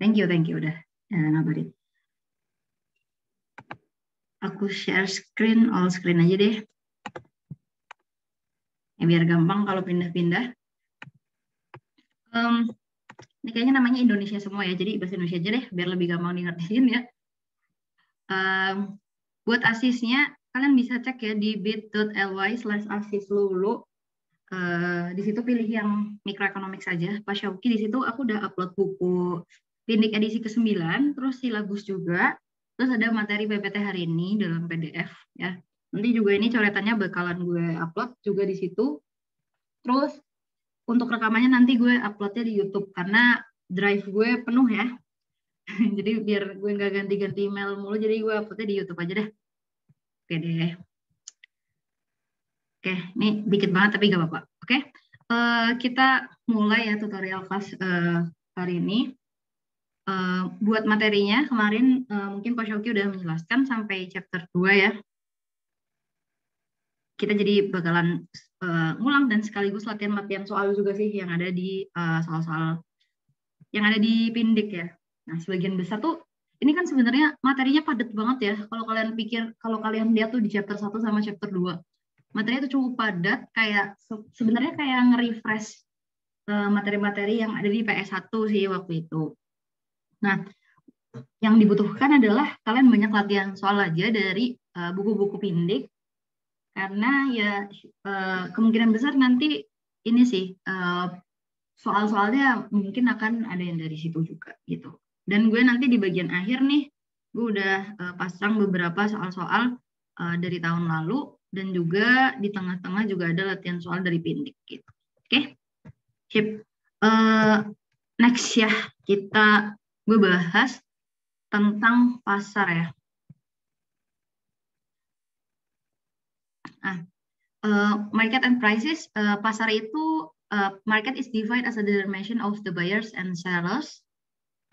Thank you udah ngabarin. Aku share screen, all screen aja deh. Ya, biar gampang kalau pindah-pindah. Ini kayaknya namanya Indonesia semua ya, jadi bahasa Indonesia aja deh, biar lebih gampang diingetin ya. Buat asisnya, kalian bisa cek ya di bit.ly/asislulu. Di situ pilih yang mikroekonomik saja. Pak Syauki di situ aku udah upload buku Pindik edisi ke-9, terus silabus juga, terus ada materi PPT hari ini dalam PDF ya. Nanti juga ini coretannya bakalan gue upload juga di situ. Terus untuk rekamannya nanti gue uploadnya di YouTube karena drive gue penuh ya. Jadi biar gue nggak ganti-ganti email mulu, jadi gue uploadnya di YouTube aja deh. Oke deh. Oke, ini dikit banget tapi gak apa-apa. Oke, kita mulai ya tutorial kelas hari ini. Buat materinya kemarin mungkin Pak Syauki udah menjelaskan sampai chapter 2 ya. Kita jadi bakalan ngulang dan sekaligus latihan-latihan soal juga sih yang ada di soal-soal yang ada di Pindik ya. Nah, sebagian besar tuh ini kan sebenarnya materinya padat banget ya. Kalau kalian pikir, kalau kalian lihat tuh di chapter 1 sama chapter 2, materinya tuh cukup padat, kayak sebenarnya kayak nge-refresh materi-materi yang ada di PS1 sih waktu itu. Nah, yang dibutuhkan adalah kalian banyak latihan soal aja dari buku-buku Pindik, karena ya kemungkinan besar nanti ini sih soal-soalnya mungkin akan ada yang dari situ juga gitu. Dan gue nanti di bagian akhir nih, gue udah pasang beberapa soal-soal dari tahun lalu, dan juga di tengah-tengah juga ada latihan soal dari Pindik gitu. Oke, sip. Next ya, gue bahas tentang pasar ya. Market and prices, pasar itu market is defined as a determination of the buyers and sellers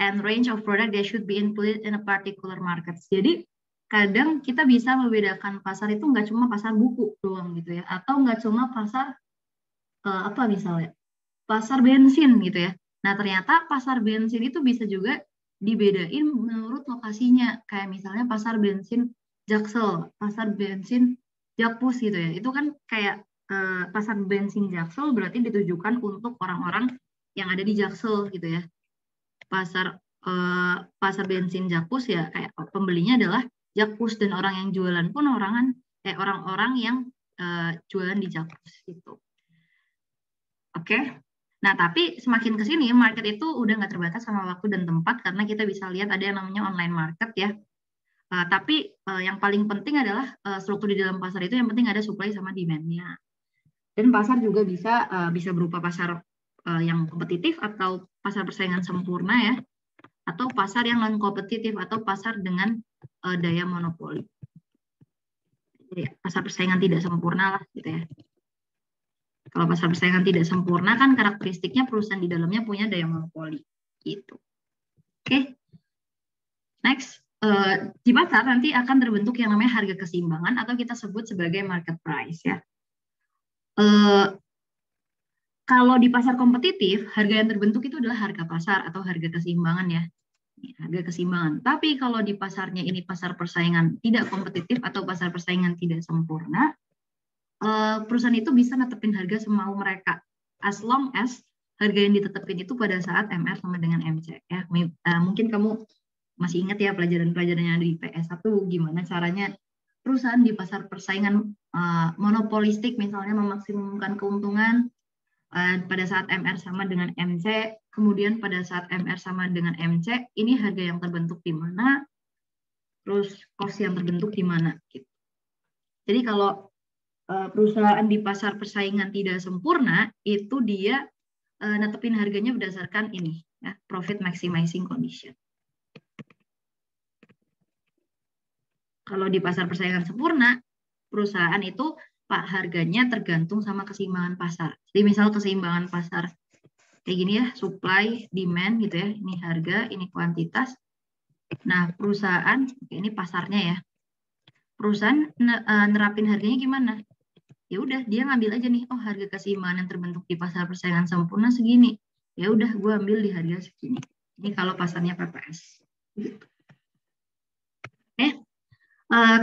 and range of product that should be included in a particular market. Jadi kadang kita bisa membedakan pasar itu nggak cuma pasar buku doang gitu ya, atau nggak cuma pasar apa misalnya pasar bensin gitu ya. Nah ternyata pasar bensin itu bisa juga dibedain menurut lokasinya, kayak misalnya pasar bensin Jaksel, pasar bensin Jakpus gitu ya. Itu kan kayak pasar bensin Jaksel berarti ditujukan untuk orang-orang yang ada di Jaksel gitu ya. Pasar bensin Jakpus ya kayak pembelinya adalah Jakpus, dan orang yang jualan pun orang-orang yang jualan di Jakpus gitu. Oke. Nah, tapi semakin ke sini market itu udah nggak terbatas sama waktu dan tempat, karena kita bisa lihat ada yang namanya online market ya. Tapi yang paling penting adalah struktur di dalam pasar itu yang penting ada supply sama demand-nya. Dan pasar juga bisa berupa pasar yang kompetitif atau pasar persaingan sempurna ya, atau pasar yang non kompetitif atau pasar dengan daya monopoli. Jadi pasar persaingan tidak sempurna lah gitu ya. Kalau pasar persaingan tidak sempurna kan karakteristiknya perusahaan di dalamnya punya daya monopoli gitu. Oke. Next, di pasar nanti akan terbentuk yang namanya harga keseimbangan atau kita sebut sebagai market price ya. Kalau di pasar kompetitif, harga yang terbentuk itu adalah harga pasar atau harga keseimbangan ya. Harga keseimbangan. Tapi kalau di pasarnya ini pasar persaingan tidak kompetitif atau pasar persaingan tidak sempurna, perusahaan itu bisa netepin harga semau mereka, as long as harga yang ditetepin itu pada saat MR sama dengan MC ya. Mungkin kamu masih ingat ya pelajaran-pelajaran yang ada di PS1 gimana caranya perusahaan di pasar persaingan monopolistik misalnya memaksimumkan keuntungan pada saat MR sama dengan MC, kemudian pada saat MR sama dengan MC, ini harga yang terbentuk di mana, terus cost yang terbentuk di mana gitu. Jadi kalau perusahaan di pasar persaingan tidak sempurna, itu dia netepin harganya berdasarkan ini, ya, profit maximizing condition. Kalau di pasar persaingan sempurna, perusahaan itu harganya tergantung sama keseimbangan pasar. Jadi misal keseimbangan pasar kayak gini ya, supply, demand gitu ya, ini harga, ini kuantitas. Nah perusahaan, ini pasarnya ya, perusahaan nerapin harganya gimana? Ya udah dia ngambil aja nih, oh harga keseimbangan yang terbentuk di pasar persaingan sempurna segini, ya udah gue ambil di harga segini Ini kalau pasarnya PPS. Gitu. Oke.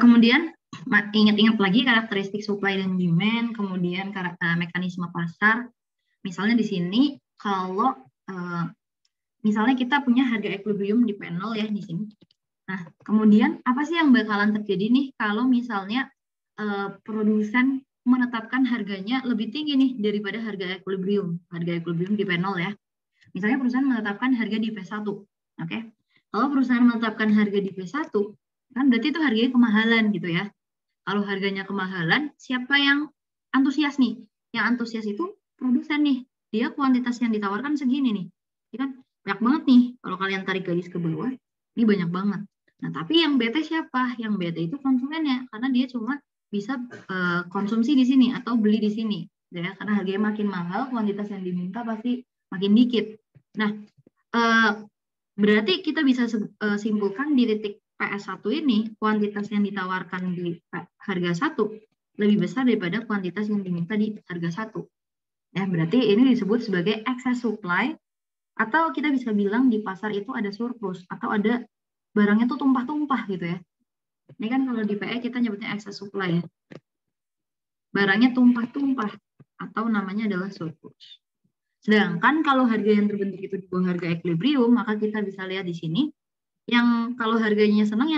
Kemudian ingat-ingat lagi karakteristik supply dan demand, kemudian mekanisme pasar. Misalnya di sini kalau misalnya kita punya harga equilibrium di panel ya di sini. Nah, kemudian apa sih yang bakalan terjadi nih kalau misalnya produsen menetapkan harganya lebih tinggi nih daripada harga equilibrium di panel ya. Misalnya perusahaan menetapkan harga di P1. Oke. Kalau perusahaan menetapkan harga di P1, kan berarti itu harganya kemahalan gitu ya. Kalau harganya kemahalan, siapa yang antusias nih? Yang antusias itu produsen nih. Dia kuantitas yang ditawarkan segini nih. Ya kan? Banyak banget nih. Kalau kalian tarik garis ke bawah, ini banyak banget. Nah, tapi yang bete siapa? Yang bete itu konsumennya. Karena dia cuma bisa konsumsi di sini atau beli di sini. Ya, karena harganya makin mahal, kuantitas yang diminta pasti makin dikit. Nah, berarti kita bisa simpulkan di titik PS1 ini, kuantitas yang ditawarkan di harga 1 lebih besar daripada kuantitas yang diminta di harga 1. Ya, berarti ini disebut sebagai excess supply, atau kita bisa bilang di pasar itu ada surplus, atau ada barangnya tuh tumpah-tumpah gitu ya. Ini kan kalau di PE kita nyebutnya excess supply ya. Barangnya tumpah-tumpah, atau namanya adalah surplus. Sedangkan kalau harga yang terbentuk itu di bawah harga equilibrium, maka kita bisa lihat di sini, yang kalau harganya senang,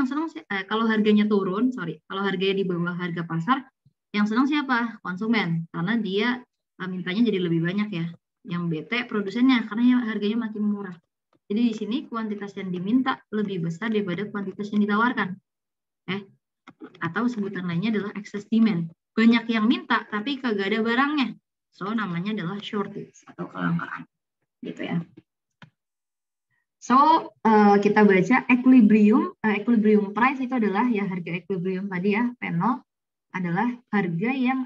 kalau harganya turun, kalau harganya di bawah harga pasar, yang senang siapa? Konsumen, karena dia mintanya jadi lebih banyak ya. Yang bete produsennya, karena harganya makin murah. Jadi di sini kuantitas yang diminta lebih besar daripada kuantitas yang ditawarkan. Atau sebutan lainnya adalah excess demand. Banyak yang minta, tapi kagak ada barangnya. So, namanya adalah shortage atau kelangkaan. Gitu ya. So, kita baca equilibrium price itu adalah ya harga equilibrium tadi ya, panel adalah harga yang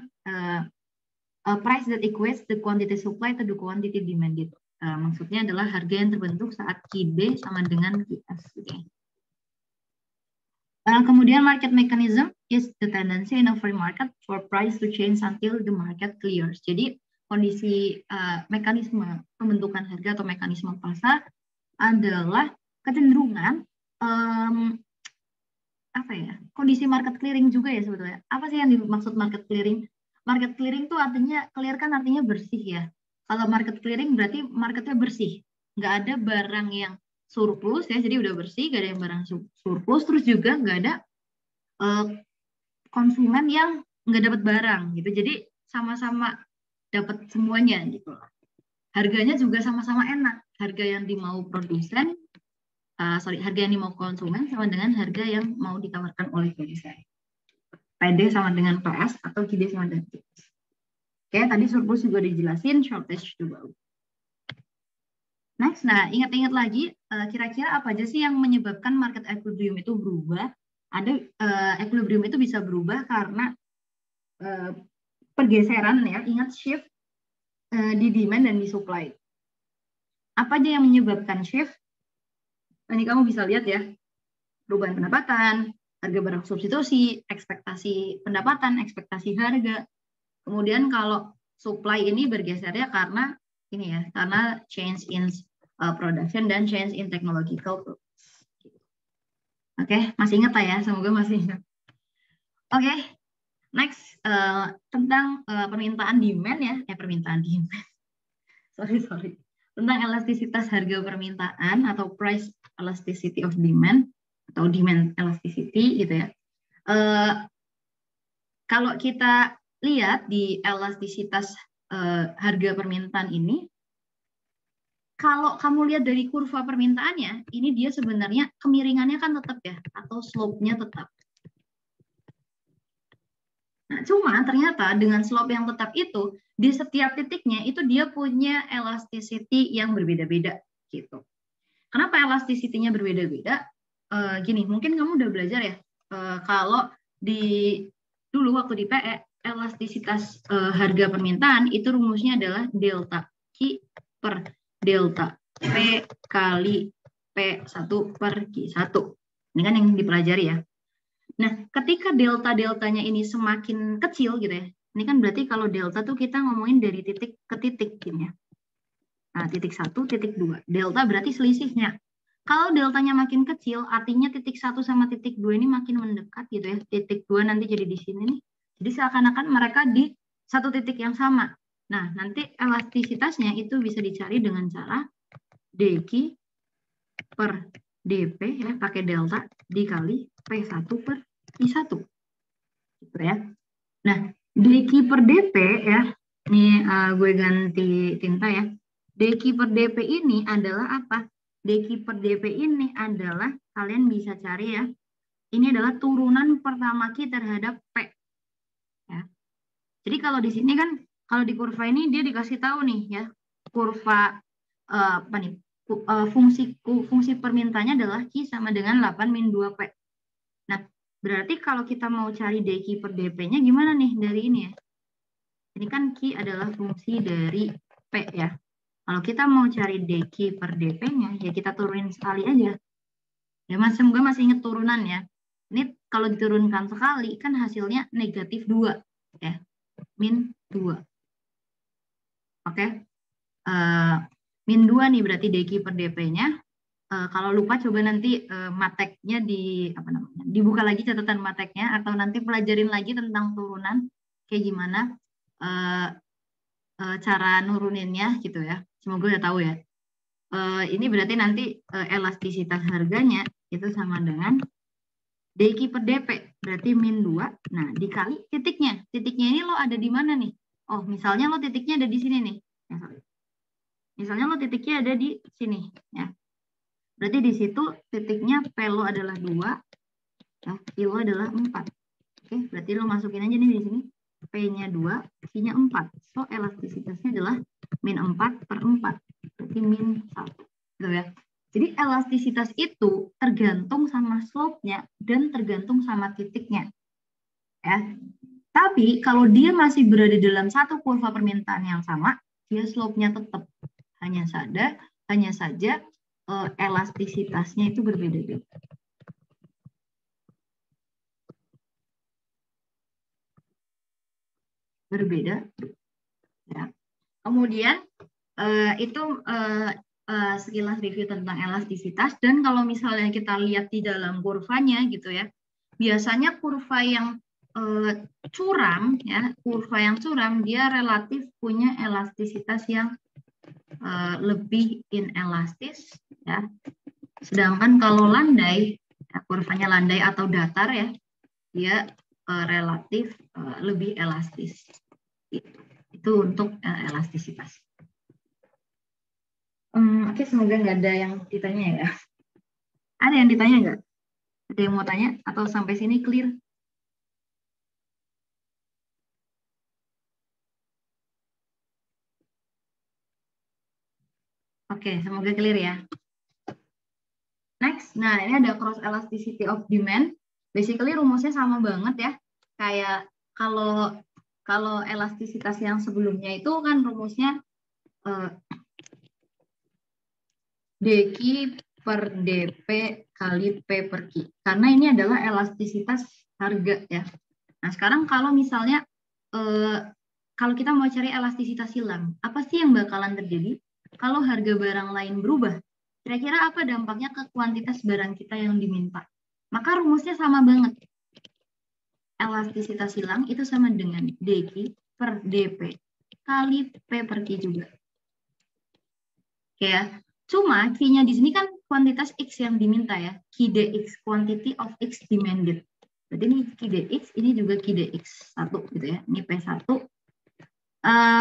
price that equates the quantity supply to the quantity demand gitu. Maksudnya adalah harga yang terbentuk saat QB sama dengan QS. Gitu. Kemudian market mechanism is the tendency in a free market for price to change until the market clears. Jadi kondisi mekanisme pembentukan harga atau mekanisme pasar adalah kecenderungan kondisi market clearing juga ya sebetulnya. Apa sih yang dimaksud market clearing? Market clearing itu artinya clear kan artinya bersih ya. Kalau market clearing berarti marketnya bersih, nggak ada barang yang surplus ya, jadi udah bersih, nggak ada yang barang surplus, terus juga nggak ada konsumen yang nggak dapat barang gitu. Jadi sama-sama dapat semuanya gitu. Harganya juga sama-sama enak. Harga yang dimau produsen, harga yang dimau konsumen sama dengan harga yang mau ditawarkan oleh produsen. PD sama dengan PS atau QD sama dengan PS. Oke, tadi surplus juga dijelasin, shortage juga. Next, nah ingat-ingat lagi, kira-kira apa aja sih yang menyebabkan market equilibrium itu berubah? Ada equilibrium itu bisa berubah karena pergeseran ya, ingat shift di demand dan di supply. Apa aja yang menyebabkan shift? Ini kamu bisa lihat ya, perubahan pendapatan, harga barang substitusi, ekspektasi pendapatan, ekspektasi harga. Kemudian kalau supply ini bergesernya karena ini ya, karena change in production dan change in technological process. Oke, masih ingat ya? Semoga masih ingat. Oke, next tentang permintaan demand ya, permintaan demand. sorry. Tentang elastisitas harga permintaan atau price elasticity of demand atau demand elasticity gitu ya. Kalau kita lihat di elastisitas harga permintaan ini, kalau kamu lihat dari kurva permintaannya, ini dia sebenarnya kemiringannya kan tetap ya, atau slope-nya tetap. Nah, cuma ternyata dengan slope yang tetap itu, di setiap titiknya itu dia punya elasticity yang berbeda-beda gitu. Kenapa elasticity-nya berbeda-beda? Gini, mungkin kamu udah belajar ya, kalau dulu waktu di PE, elastisitas harga permintaan itu rumusnya adalah delta Q per delta P kali P1 per Q1. Ini kan yang dipelajari ya. Nah, ketika delta-deltanya ini semakin kecil gitu ya, ini kan berarti kalau delta tuh kita ngomongin dari titik ke titik gitu ya. Nah, titik 1, titik 2. Delta berarti selisihnya. Kalau deltanya makin kecil, artinya titik 1 sama titik 2 ini makin mendekat gitu ya. Titik 2 nanti jadi di sini nih. Jadi seakan-akan mereka di satu titik yang sama. Nah, nanti elastisitasnya itu bisa dicari dengan cara dq per dp ya, pakai delta dikali P1 per I1. Gitu ya. Nah, dq per dp ya, ini gue ganti tinta ya. dq per dp ini adalah apa? dq per dp ini adalah, kalian bisa cari ya, ini adalah turunan pertama Q terhadap P. Ya. Jadi kalau di sini kan, kalau di kurva ini dia dikasih tahu nih ya, kurva apa nih? Fungsi permintanya adalah Q sama dengan 8 min 2P. Nah, berarti kalau kita mau cari dq per dp-nya gimana nih dari ini ya? Ini kan Q adalah fungsi dari P ya. Kalau kita mau cari dq per dp-nya, ya kita turunin sekali aja. Ya, gue masih ingat turunan ya. Ini kalau diturunkan sekali, kan hasilnya negatif 2. Ya, min 2. Oke. Min 2 nih berarti dq per dp-nya. Kalau lupa coba nanti mateknya dibuka lagi catatan mateknya, atau nanti pelajarin lagi tentang turunan kayak gimana cara nuruninnya gitu ya. Semoga udah tahu ya. Ini berarti nanti elastisitas harganya itu sama dengan dq per dp, berarti min 2. Nah, dikali titiknya. Titiknya ini lo ada di mana nih? Oh, misalnya lo titiknya ada di sini nih. Misalnya lo titiknya ada di sini ya. Berarti di situ titiknya P lo adalah 2, ya, Q lo adalah 4. Oke, berarti lo masukin aja nih di sini. P-nya 2, Q-nya 4. So, elastisitasnya adalah min 4 per 4. Berarti min 1. Gitu ya. Jadi elastisitas itu tergantung sama slope-nya dan tergantung sama titiknya. Ya. Tapi kalau dia masih berada dalam satu kurva permintaan yang sama, dia slope-nya tetap. Hanya saja elastisitasnya itu berbeda-beda. Berbeda. Ya. Kemudian itu sekilas review tentang elastisitas. Dan kalau misalnya kita lihat di dalam kurvanya gitu ya, biasanya kurva yang curam ya, kurva yang curam dia relatif punya elastisitas yang lebih inelastis ya. Sedangkan kalau landai, ya, kurvanya landai atau datar ya, dia relatif lebih elastis. Itu untuk elastisitas. Oke, semoga nggak ada yang ditanya ya. Ada yang ditanya nggak? Ada yang mau tanya? Atau sampai sini clear? Oke, semoga clear ya. Next, nah ini ada cross elasticity of demand. Basically rumusnya sama banget ya. Kayak kalau elastisitas yang sebelumnya itu kan rumusnya dq per dp kali p per q. Karena ini adalah elastisitas harga ya. Nah sekarang kalau misalnya kalau kita mau cari elastisitas silang, apa sih yang bakalan terjadi kalau harga barang lain berubah? Kira-kira apa dampaknya ke kuantitas barang kita yang diminta? Maka rumusnya sama banget. Elastisitas silang itu sama dengan dq per dp kali p per q juga. Oke ya. Cuma Q-nya di sini kan kuantitas X yang diminta ya. QDX, quantity of X demanded. Berarti ini QDX, ini juga QDX 1 gitu ya. Ini P1.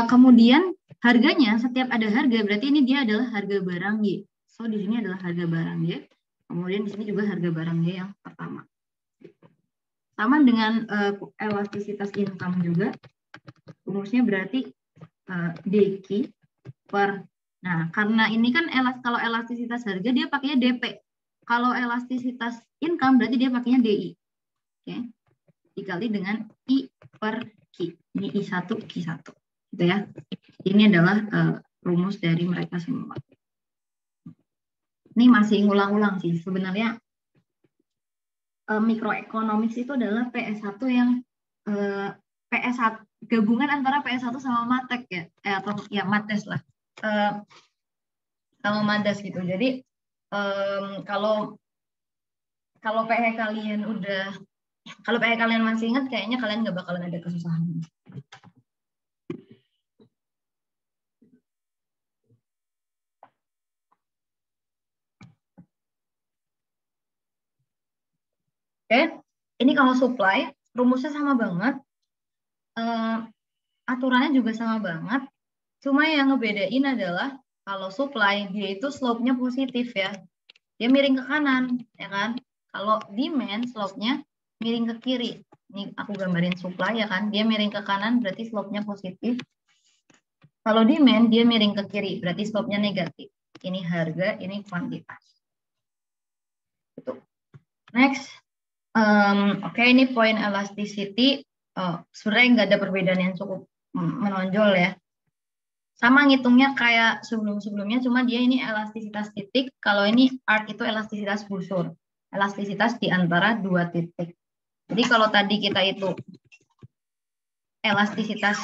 Kemudian harganya, setiap ada harga, berarti ini dia adalah harga barang Y. So, di sini adalah harga barang Y. Kemudian di sini juga harga barang Y yang pertama. Sama dengan elastisitas income juga. Rumusnya berarti dq per. Nah, karena ini kan kalau elastisitas harga dia pakainya DP. Kalau elastisitas income berarti dia pakainya DI. Oke. Dikali dengan I per Q. Ini I1, Q1. Gitu ya. Ini adalah rumus dari mereka semua. Ini masih ngulang-ulang sih. Sebenarnya mikroekonomics itu adalah PS1 yang PS1 gabungan antara PS1 sama Matek ya. Atau ya Mates lah. sama Madas gitu. Jadi kalau PH kalian masih ingat, kayaknya kalian nggak bakalan ada kesusahan. Oke, ini kalau supply rumusnya sama banget, aturannya juga sama banget. Cuma yang ngebedain adalah kalau supply dia itu slope-nya positif ya, dia miring ke kanan, ya kan? Kalau demand slope-nya miring ke kiri. Ini aku gambarin supply ya kan, dia miring ke kanan berarti slope-nya positif. Kalau demand dia miring ke kiri berarti slope-nya negatif. Ini harga, ini kuantitas. Gitu. Next, oke, ini point elasticity. Sebenarnya nggak ada perbedaan yang cukup menonjol ya. Sama ngitungnya kayak sebelum-sebelumnya, cuma dia ini elastisitas titik. Kalau ini arc itu elastisitas busur. Elastisitas di antara dua titik. Jadi kalau tadi kita itu elastisitas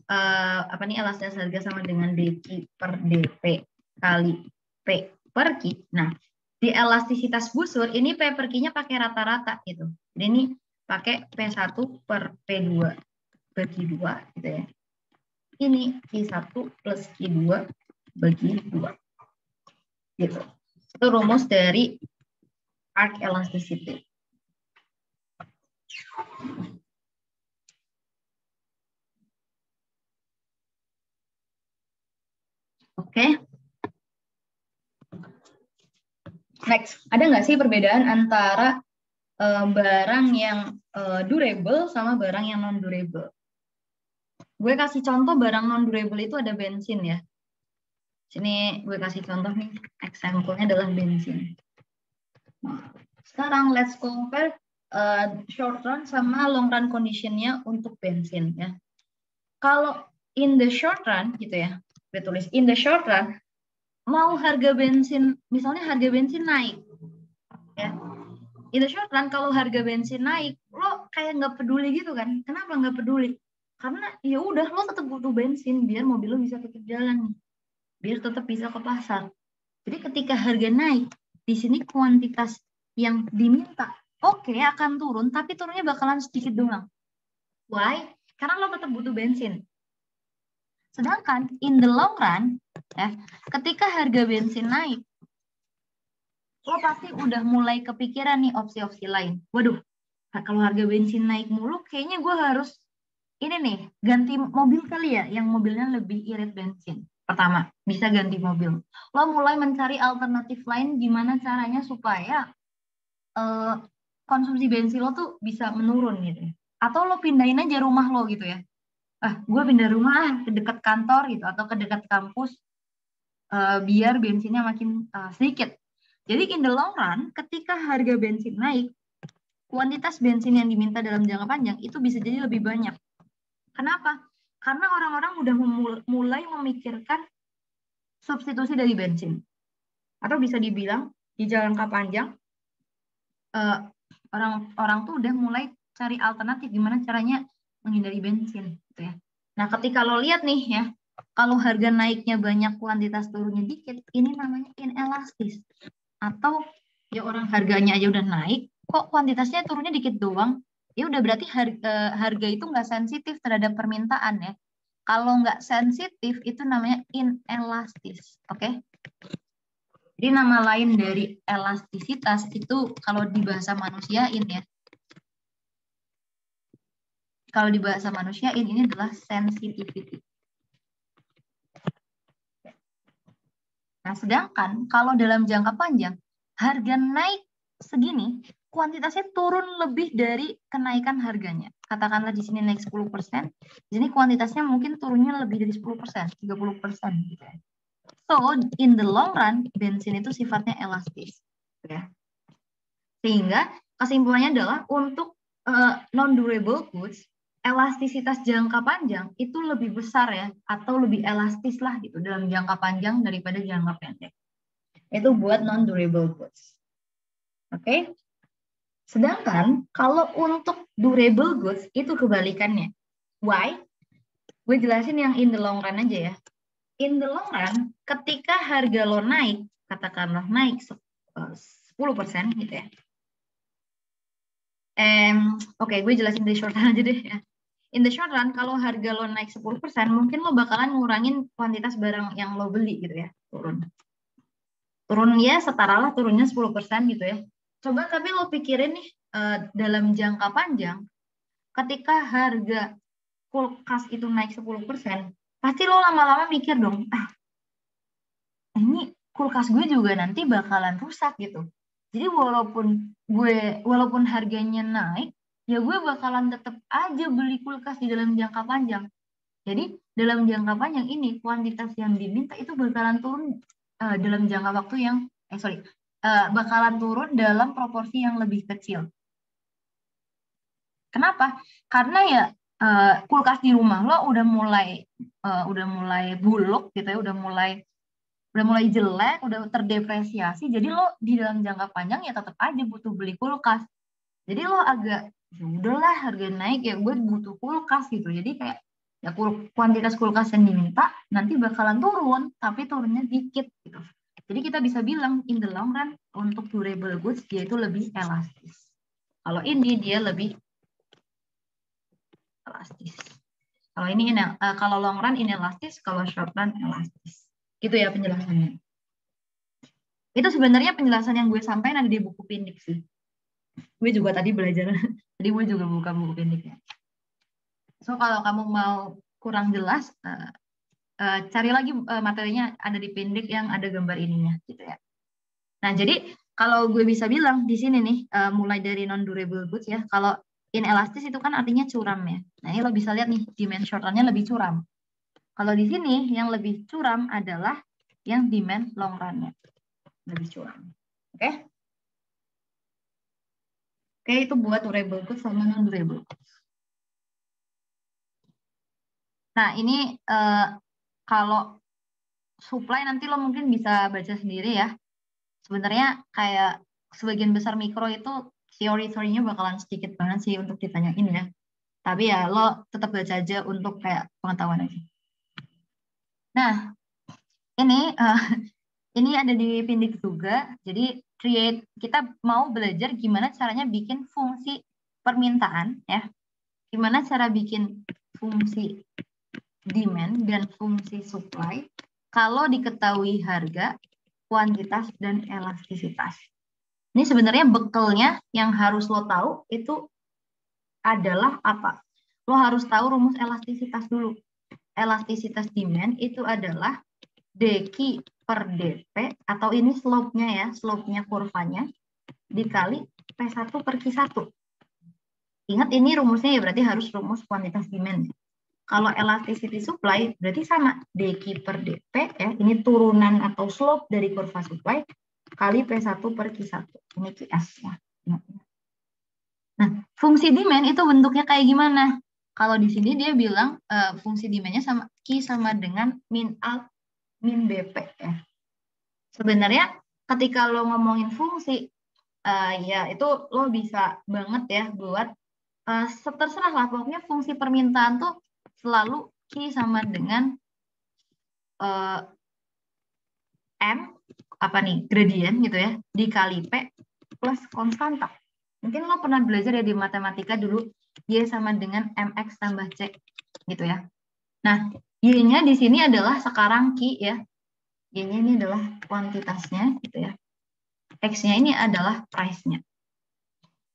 elastisitas harga sama dengan dq per dp kali p per q. Nah, di elastisitas busur ini p per q-nya pakai rata-rata gitu. Jadi ini pakai P1 per P2 bagi 2 gitu ya. Ini Q1 plus Q2 bagi 2. Gitu. Itu rumus dari arc elasticity. Oke. Next, ada nggak sih perbedaan antara barang yang durable sama barang yang non-durable? Gue kasih contoh barang non-durable itu ada bensin ya. Sini gue kasih contoh nih, example-nya adalah bensin. Nah, sekarang let's compare short run sama long run condition-nya untuk bensin ya. Kalau in the short run gitu ya, gue tulis in the short run, mau harga bensin, misalnya harga bensin naik ya. In the short run kalau harga bensin naik, lo kayak nggak peduli gitu kan? Kenapa nggak peduli? Karena ya udah lo tetap butuh bensin biar mobil lo bisa tetap jalan, biar tetap bisa ke pasar. Jadi ketika harga naik, di sini kuantitas yang diminta akan turun, tapi turunnya bakalan sedikit doang. Why? Karena lo tetap butuh bensin. Sedangkan in the long run, ya, ketika harga bensin naik, lo pasti udah mulai kepikiran nih opsi-opsi lain. Waduh, kalau harga bensin naik mulu, kayaknya gue harus ini nih, ganti mobil kali ya, yang mobilnya lebih irit bensin. Pertama, bisa ganti mobil. Lo mulai mencari alternatif lain gimana caranya supaya konsumsi bensin lo tuh bisa menurun gitu. Atau lo pindahin aja rumah lo gitu ya. Gue pindah rumah ke dekat kantor gitu, atau ke dekat kampus, biar bensinnya makin sedikit. Jadi in the long run, ketika harga bensin naik, kuantitas bensin yang diminta dalam jangka panjang itu bisa jadi lebih banyak. Kenapa? Karena orang-orang udah mulai memikirkan substitusi dari bensin. Atau bisa dibilang di jangka panjang, orang-orang tuh udah mulai cari alternatif gimana caranya menghindari bensin gitu ya. Nah, ketika lo lihat nih ya, kalau harga naiknya banyak, kuantitas turunnya dikit, ini namanya inelastis. Atau ya orang harganya aja udah naik, kok kuantitasnya turunnya dikit doang, ya udah berarti harga itu nggak sensitif terhadap permintaan ya. Kalau nggak sensitif itu namanya inelastis, oke? Jadi nama lain dari elastisitas itu kalau di bahasa manusiain ya. Kalau di bahasa manusiain ini adalah sensitivity. Nah, sedangkan kalau dalam jangka panjang, harga naik segini, kuantitasnya turun lebih dari kenaikan harganya. Katakanlah di sini naik 10%, di sini kuantitasnya mungkin turunnya lebih dari 10%, 30% gitu ya. So, in the long run, bensin itu sifatnya elastis. Ya. Sehingga kesimpulannya adalah untuk non-durable goods, elastisitas jangka panjang itu lebih besar ya, atau lebih elastis lah gitu dalam jangka panjang daripada jangka pendek. Itu buat non-durable goods. Oke? Sedangkan kalau untuk durable goods itu kebalikannya. Why? Gue jelasin yang in the long run aja ya. in the long run, ketika harga lo naik, katakanlah naik 10% gitu ya. Oke, gue jelasin di short run aja deh ya. In the short run, kalau harga lo naik 10%, mungkin lo bakalan ngurangin kuantitas barang yang lo beli gitu ya, turun. Turun ya, setaralah turunnya 10% gitu ya. Coba tapi lo pikirin nih, dalam jangka panjang, ketika harga kulkas itu naik 10%, pasti lo lama-lama mikir dong, ini kulkas gue juga nanti bakalan rusak gitu. Jadi walaupun harganya naik, ya gue bakalan tetap aja beli kulkas di dalam jangka panjang. Jadi dalam jangka panjang ini kuantitas yang diminta itu bakalan turun dalam jangka waktu yang bakalan turun dalam proporsi yang lebih kecil. Kenapa? Karena ya kulkas di rumah lo udah mulai buluk gitu ya, udah mulai jelek, udah terdepresiasi. Jadi lo di dalam jangka panjang ya tetap aja butuh beli kulkas. Jadi lo agak ya udahlah harga naik ya gue butuh kulkas gitu. Jadi kayak ya kuantitas kulkas yang diminta nanti bakalan turun, tapi turunnya dikit gitu. Jadi kita bisa bilang in the long run untuk durable goods dia itu lebih elastis. Kalau ini dia lebih elastis. Kalau ini kalau long run inelastis, kalau short run elastis. Gitu ya penjelasannya. Itu sebenarnya penjelasan yang gue sampaikan ada di buku Pindik sih. Gue juga tadi belajar. Jadi gue juga buka buku Pindiknya. So kalau kamu mau kurang jelas, cari lagi materinya ada di Pindik yang ada gambar ininya gitu ya. Nah jadi kalau gue bisa bilang di sini nih, mulai dari non durable goods ya. Kalau inelastis itu kan artinya curam ya. Nah ini lo bisa lihat nih demand short run-nya lebih curam. Kalau di sini yang lebih curam adalah yang demand long run-nya. Lebih curam. Oke? Oke, itu buat durable goods sama non durable goods. Nah, ini kalau supply nanti lo mungkin bisa baca sendiri ya. Sebenarnya kayak sebagian besar mikro itu teori-teorinya bakalan sedikit banget sih untuk ditanyain ya. Tapi ya lo tetap baca aja untuk kayak pengetahuan aja. Nah, ini ada di Pindik juga. Jadi kita mau belajar gimana caranya bikin fungsi permintaan ya. Gimana cara bikin fungsi demand dan fungsi supply kalau diketahui harga, kuantitas, dan elastisitas. Ini sebenarnya bekalnya yang harus lo tahu itu adalah apa? Lo harus tahu rumus elastisitas dulu. Elastisitas demand itu adalah dQ per dP, atau ini slope-nya ya, slope-nya kurvanya, dikali P1 per Q1. Ingat ini rumusnya ya berarti harus rumus kuantitas demand. Kalau elasticity supply berarti sama dQ per dP ya, ini turunan atau slope dari kurva supply kali P1 per Q1. Ini QS ya. Nah, fungsi demand itu bentuknya kayak gimana? Kalau di sini dia bilang fungsi demand-nya sama Q sama dengan min A min BP ya. Sebenarnya ketika lo ngomongin fungsi ya itu lo bisa banget ya buat terserah lah, pokoknya fungsi permintaan tuh selalu Q sama dengan M gradient gitu ya dikali P plus konstanta. Mungkin lo pernah belajar ya di matematika dulu Y sama dengan MX tambah C gitu ya. Nah, Y-nya di sini adalah sekarang Q ya. Y-nya ini adalah kuantitasnya gitu ya. X-nya ini adalah price-nya.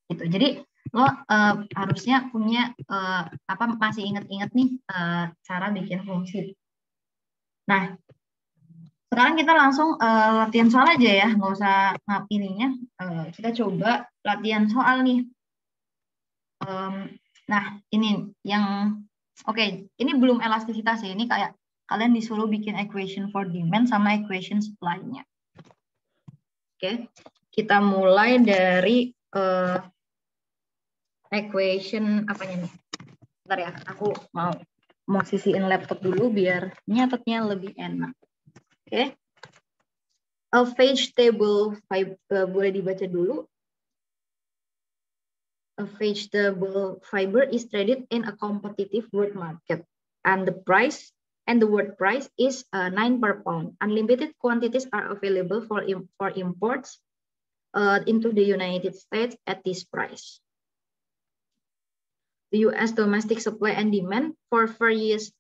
Gitu. Jadi lo harusnya punya masih inget-inget nih cara bikin fungsi. Nah, sekarang kita langsung latihan soal aja ya, nggak usah ininya. Kita coba latihan soal nih. Nah, ini yang ini belum elastisitas ya. Ini kayak kalian disuruh bikin equation for demand sama equation supply-nya. Oke, kita mulai dari equation apanya nih? Bentar ya, aku mau sisiin laptop dulu biar nyatetnya lebih enak. Oke. A vegetable fiber, boleh dibaca dulu. A vegetable fiber is traded in a competitive world market and the price and the word price is 9 per pound. Unlimited quantities are available for imports into the United States at this price. The U.S. domestic supply and demand for various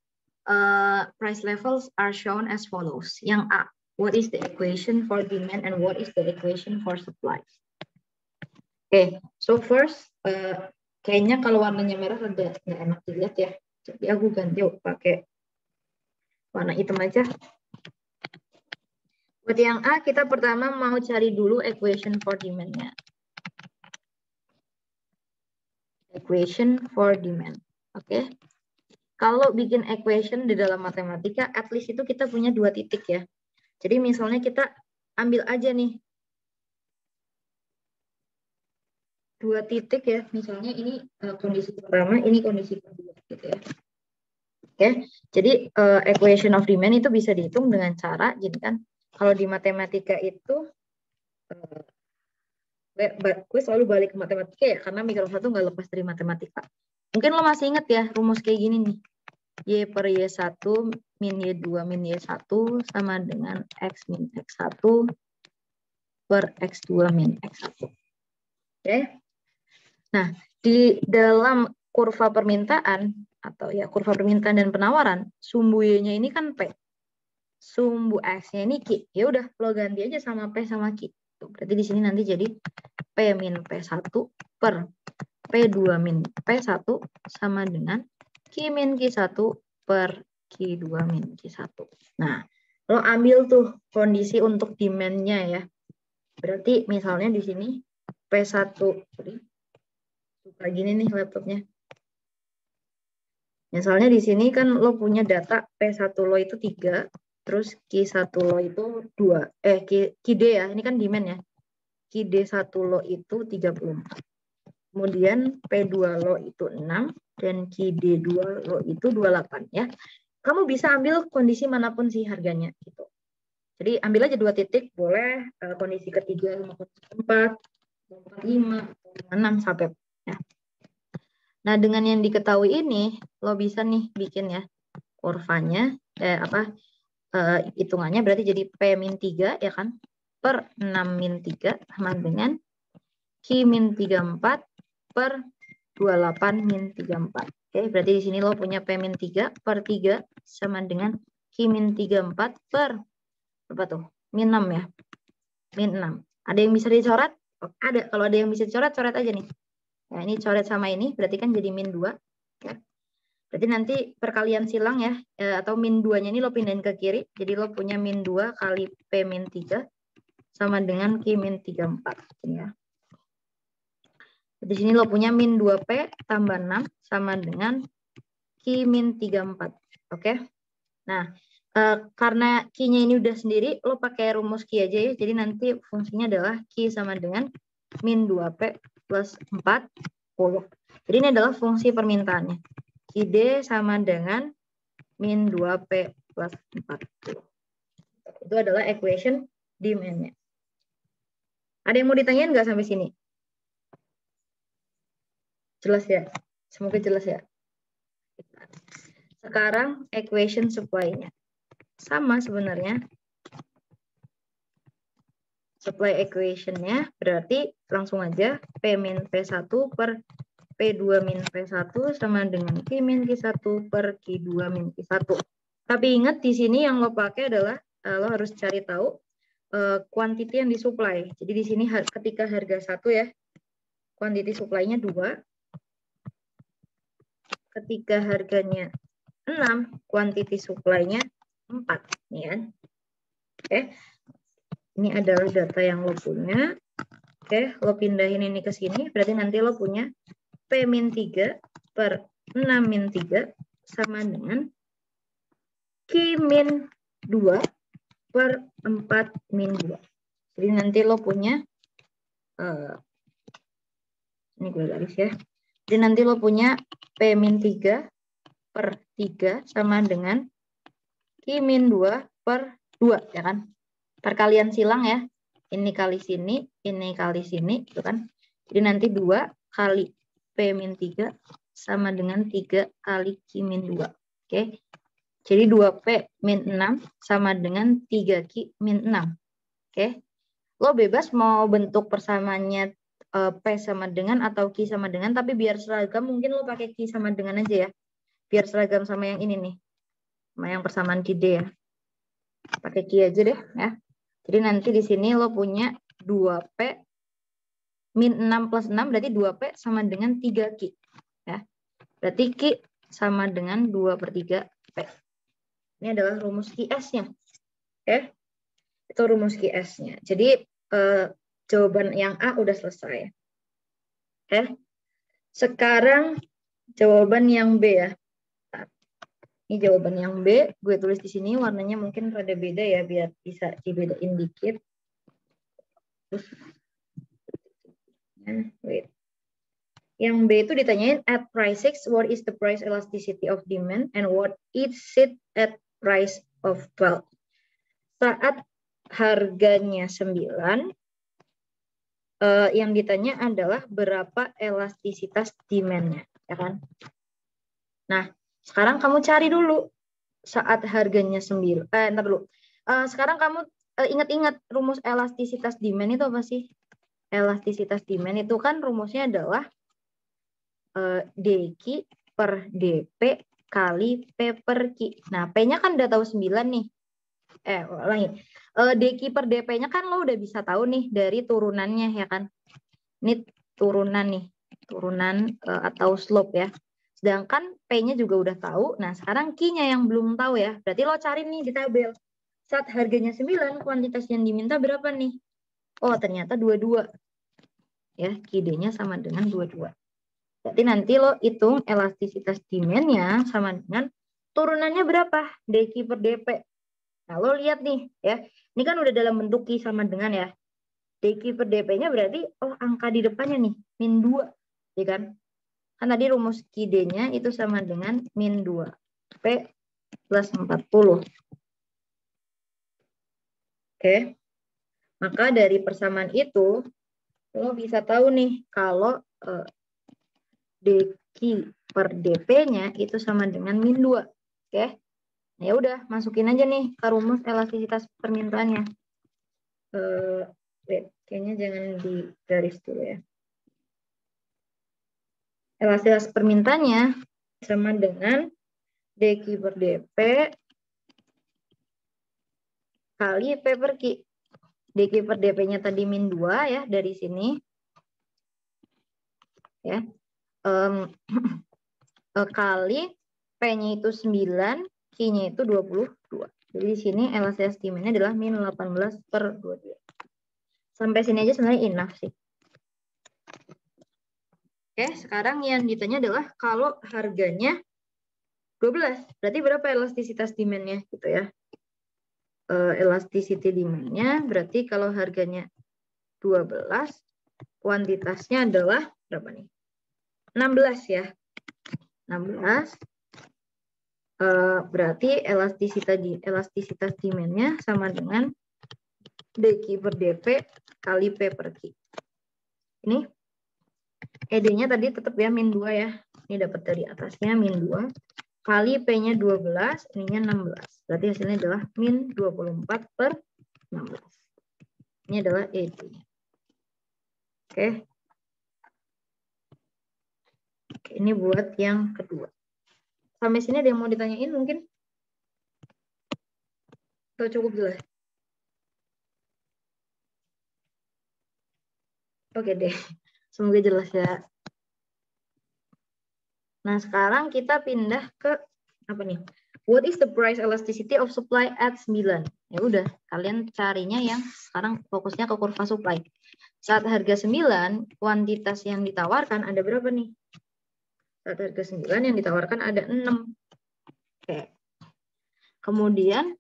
price levels are shown as follows. Yang A, what is the equation for demand and what is the equation for supply? Okay, so first, kayaknya kalau warnanya merah rada nggak enak dilihat ya. Jadi aku ganti pakai warna hitam aja. Buat yang A, kita pertama mau cari dulu equation for demand-nya. Equation for demand. Oke. Kalau bikin equation di dalam matematika, at least itu kita punya 2 titik ya. Jadi misalnya kita ambil aja nih 2 titik ya. Misalnya ini kondisi pertama, ini kondisi kedua gitu ya. Oke. Jadi equation of demand itu bisa dihitung dengan cara, jadi kan kalau di matematika itu gue selalu balik ke matematika ya, karena Micro 1 nggak lepas dari matematika. Mungkin lo masih ingat ya, rumus kayak gini nih. Y per Y1 min Y2 min Y1 sama dengan X min X1 per X2 min X1. Oke. Nah, di dalam kurva permintaan, atau ya kurva permintaan dan penawaran, sumbu Y-nya ini kan P. Sumbu X-nya ini Q. Ya udah, lo ganti aja sama P sama Q. Berarti di sini nanti jadi P min P1 per P2 min P1 sama dengan Q min Q1 per Q2 min Q1. Nah, lo ambil tuh kondisi untuk demand-nya ya. Berarti misalnya di sini P1, kayak gini nih laptopnya. Misalnya di sini kan lo punya data P1 lo itu 3, terus Q1 lo itu 2. QD ya, ini kan demand ya. QD1 lo itu 34. Kemudian P2 lo itu 6 dan QD2 lo itu 28 ya. Kamu bisa ambil kondisi manapun sih harganya gitu. Jadi ambil aja 2 titik, boleh kondisi ketiga, kondisi keempat, 5, 6 sampai ya. Nah, dengan yang diketahui ini lo bisa nih bikin ya kurvanya hitungannya berarti jadi P-3 ya kan per 6-3 sama dengan Q-34 per 28-34. Oke, berarti di sini lo punya P-3 per 3 sama dengan Q-34 per berapa tuh? Min 6 ya. Min 6. Ada yang bisa dicoret? Oh, ada. Kalau ada yang bisa dicoret, coret aja nih. Nah, ini coret sama ini berarti kan jadi min 2. Ya. Berarti nanti perkalian silang ya, atau min 2-nya ini lo pindahin ke kiri. Jadi lo punya min 2 kali P-3 sama dengan Q-34. Ya. Di sini lo punya min 2P tambah 6 sama dengan Q-34. Oke. Nah, karena Q-nya ini udah sendiri, lo pakai rumus Q aja ya. Jadi nanti fungsinya adalah Q sama dengan min 2P plus 40. Jadi ini adalah fungsi permintaannya. QD sama dengan min 2P plus 40. Itu adalah equation demand-nya. Ada yang mau ditanyain nggak sampai sini? Jelas ya? Semoga jelas ya. Sekarang equation supply-nya. Sama sebenarnya. Supply equation-nya berarti langsung aja P min P1 per P2 min P1 sama dengan Q min Q1 per Q2 min Q1. Tapi ingat di sini yang lo pakai adalah lo harus cari tahu quantity yang disuplai. Jadi di sini ketika harga 1 ya, quantity supply-nya 2. Ketika harganya 6, quantity supply-nya 4. Nih kan. Oke. Ini adalah data yang lo punya. Oke, lo pindahin ini ke sini. Berarti nanti lo punya P-3 per 6-3 sama dengan Q-2 per 4-2. Jadi nanti lo punya, ini gue garis ya. Jadi nanti lo punya P-3 per 3 sama dengan Q-2 per 2, ya kan? Perkalian silang ya. Ini kali sini, ini kali sini, gitu kan? Jadi nanti 2 kali P-3 sama dengan 3 kali Q-2. Oke. Jadi 2P min 6 sama dengan 3Q min 6. Oke. Lo bebas mau bentuk persamaannya P sama dengan atau Q sama dengan, tapi biar seragam mungkin lo pakai Q sama dengan aja ya. Biar seragam sama yang ini nih. Sama yang persamaan Q D ya. Pakai Q aja deh ya. Jadi nanti di sini lo punya 2P min 6 plus 6 berarti 2P sama dengan 3Q. Ya. Berarti Q sama dengan 2/3P. Ini adalah rumus QS-nya. Oke. Itu rumus QS-nya. Jadi jawaban yang A udah selesai. Oke. Sekarang jawaban yang B ya. Ini jawaban yang B, gue tulis di sini warnanya mungkin rada beda ya biar bisa dibedain dikit. Wait. Yang B itu ditanyain at price 6, what is the price elasticity of demand and what is it at price of 12. Saat harganya 9, yang ditanya adalah berapa elastisitas demand-nya, ya kan? Nah, sekarang kamu cari dulu saat harganya 9. Ntar dulu. Sekarang kamu ingat-ingat rumus elastisitas demand itu apa sih? Elastisitas demand itu kan rumusnya adalah dQ per dP kali P per Q. Nah, P-nya kan udah tahu 9 nih. Ulangi. dQ per dP-nya kan lo udah bisa tahu nih dari turunannya ya kan. Ini turunan nih. Turunan atau slope ya. Sedangkan P-nya juga udah tahu. Nah, sekarang Q-nya yang belum tahu ya. Berarti lo cari nih di tabel. Saat harganya 9, kuantitas yang diminta berapa nih? Oh, ternyata 22. Ya, QD-nya sama dengan 22. Berarti nanti lo hitung elastisitas demand-nya sama dengan turunannya berapa? dQ per dP. Nah, lo lihat nih ya. Ini kan udah dalam bentuk Q sama dengan ya. dQ per dP-nya berarti angka di depannya nih min 2, ya kan? Kan tadi rumus QD-nya itu sama dengan min 2 P plus 40. Oke. Maka dari persamaan itu lo bisa tahu nih kalau dQ per dP-nya itu sama dengan min 2. Oke. Nah, ya udah, masukin aja nih ke rumus elastisitas permintaannya. Kayaknya jangan di garis dulu ya. Elastisitas permintaannya sama dengan dQ per dP kali P per Q. dQ per dP-nya tadi min 2 ya dari sini. Ya. Kali P-nya itu 9, Q-nya itu 22. Jadi di sini elastisitas demand-nya adalah min 18 per 22. Sampai sini aja sebenarnya enough sih. Oke, sekarang yang ditanya adalah kalau harganya 12, berarti berapa elastisitas demand-nya gitu ya. Elasticity demand-nya berarti kalau harganya 12, kuantitasnya adalah berapa nih? 16 ya. 16. Berarti elastisitas demand-nya sama dengan dQ per dP kali P per Q. Ini ED-nya tadi tetap ya min 2 ya. Ini dapat dari atasnya min 2 kali P-nya 12, ininya 16. Berarti hasilnya adalah min 24 per 16. Ini adalah ED-nya. Oke. Oke, ini buat yang kedua. Sampai sini ada yang mau ditanyain mungkin? Atau cukup jelas? Oke deh. Semoga jelas ya. Nah, sekarang kita pindah ke apa nih? What is the price elasticity of supply at 9? Ya udah, kalian carinya yang sekarang fokusnya ke kurva supply. Saat harga 9, kuantitas yang ditawarkan ada berapa nih? Saat harga 9 yang ditawarkan ada 6. Oke. Kemudian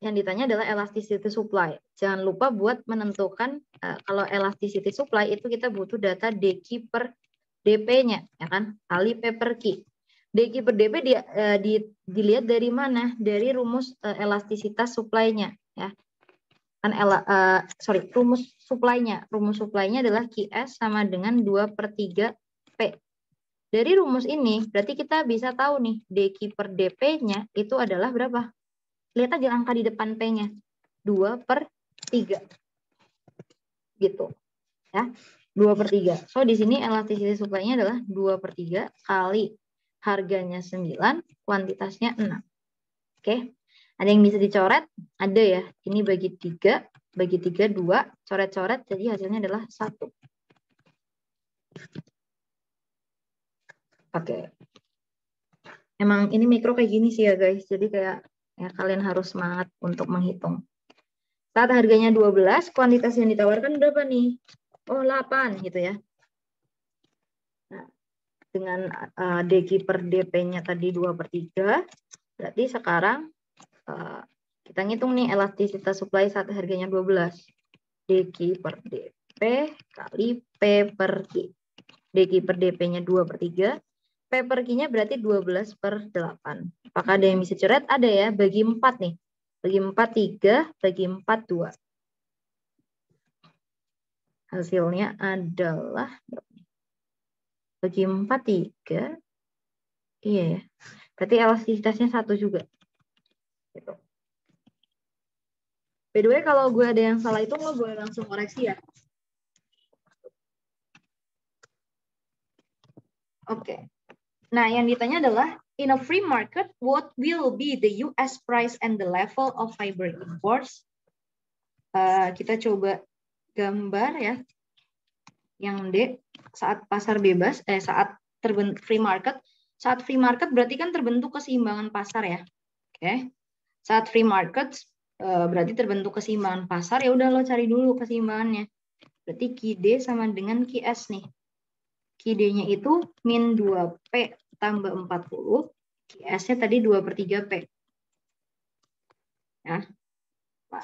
yang ditanya adalah elasticity supply. Jangan lupa buat menentukan kalau elasticity supply itu kita butuh data dQ per dP-nya, ya kan? Kali P per Q. dQ per dP dilihat dari mana? Dari rumus elastisitas supply-nya, ya. Kan rumus supply-nya. Rumus supply-nya adalah QS sama dengan 2/3 P. Dari rumus ini, berarti kita bisa tahu nih, DQ per DP-nya itu adalah berapa? Lihat aja angka di depan P-nya. 2/3. Gitu. Ya. 2/3. So, di sini elasticity supply-nya adalah 2/3 kali harganya 9, kuantitasnya 6. Oke. Ada yang bisa dicoret? Ada ya. Ini bagi 3, 2, coret-coret, jadi hasilnya adalah 1. Oke. Emang ini mikro kayak gini sih ya guys. Jadi kayak ya kalian harus semangat untuk menghitung. Saat harganya 12, kuantitas yang ditawarkan berapa nih? Oh, 8 gitu ya. Nah, dengan DQ per DP-nya tadi 2/3, berarti sekarang kita ngitung nih elastisitas supply saat harganya 12. DQ per DP kali P per Q. DQ per DP-nya 2/3. P per Q-nya berarti 12/8. Apakah ada yang bisa coret? Ada ya, bagi 4 nih. Bagi 4, 3. Bagi 4, 2. Hasilnya adalah bagi 4, 3. Iya ya. Berarti elastisitasnya 1 juga. Gitu. By the way, kalau gue ada yang salah itu, lo boleh langsung koreksi ya. Oke. Nah, yang ditanya adalah, in a free market, what will be the US price and the level of fiber imports? Kita coba gambar ya. Yang D, saat pasar bebas, saat terbentuk free market. Saat free market berarti kan terbentuk keseimbangan pasar ya. Oke. Saat free market berarti terbentuk keseimbangan pasar, ya udah lo cari dulu keseimbangannya. Berarti QD sama dengan QS nih. QD-nya itu min 2P tambah 40, QS-nya tadi 2/3 P. Ya.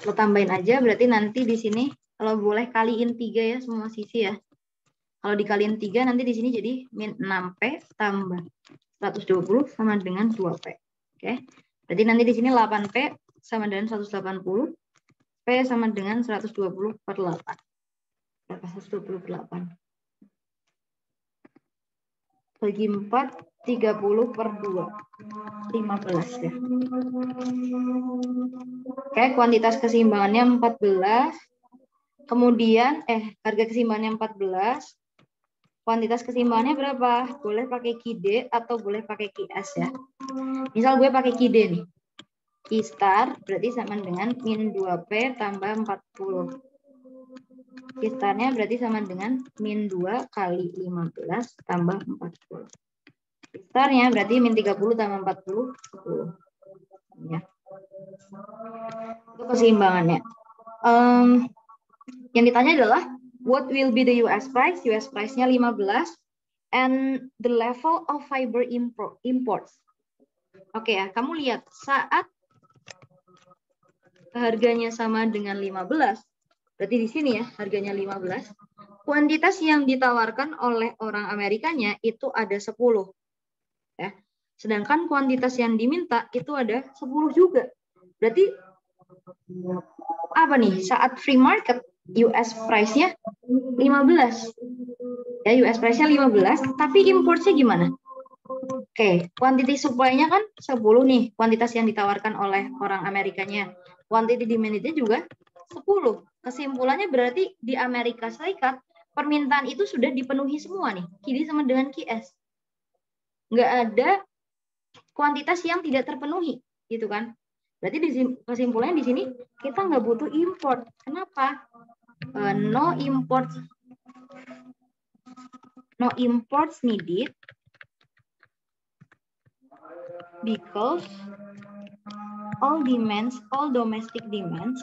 Lo tambahin aja, berarti nanti di sini kalau boleh kaliin 3 ya semua sisi ya. Kalau dikaliin 3 nanti di sini jadi min 6P tambah 120 sama dengan 2P. Oke. Berarti nanti di sini 8P sama dengan 180. P sama dengan 120/8. Berapa 120/8? Bagi 4, 30/2. 15 ya. Oke, kuantitas keseimbangannya 14. Kemudian, harga keseimbangannya 14. Kuantitas keseimbangannya berapa? Boleh pakai QD atau boleh pakai QS ya. Misal gue pakai QD nih. Q star berarti sama dengan min 2P tambah 40. Q starnya berarti sama dengan min 2 kali 15 tambah 40. Q starnya berarti min 30 tambah 40, 10. Ya. Itu keseimbangannya. Yang ditanya adalah, what will be the US price? US price-nya 15. And the level of fiber imports. Oke ya, kamu lihat saat harganya sama dengan 15, berarti di sini ya harganya 15, kuantitas yang ditawarkan oleh orang Amerikanya itu ada 10. Ya. Sedangkan kuantitas yang diminta itu ada 10 juga. Berarti apa nih? Saat free market US price-nya 15. Ya, US price-nya 15, tapi importnya gimana? Oke, quantity supply-nya kan 10 nih, kuantitas yang ditawarkan oleh orang Amerikanya. Quantity demand-nya juga 10. Kesimpulannya berarti di Amerika Serikat, permintaan itu sudah dipenuhi semua nih. QD sama dengan QS. Nggak ada kuantitas yang tidak terpenuhi, gitu kan. Berarti kesimpulannya di sini, kita nggak butuh import. Kenapa? No imports needed. Because all domestic demands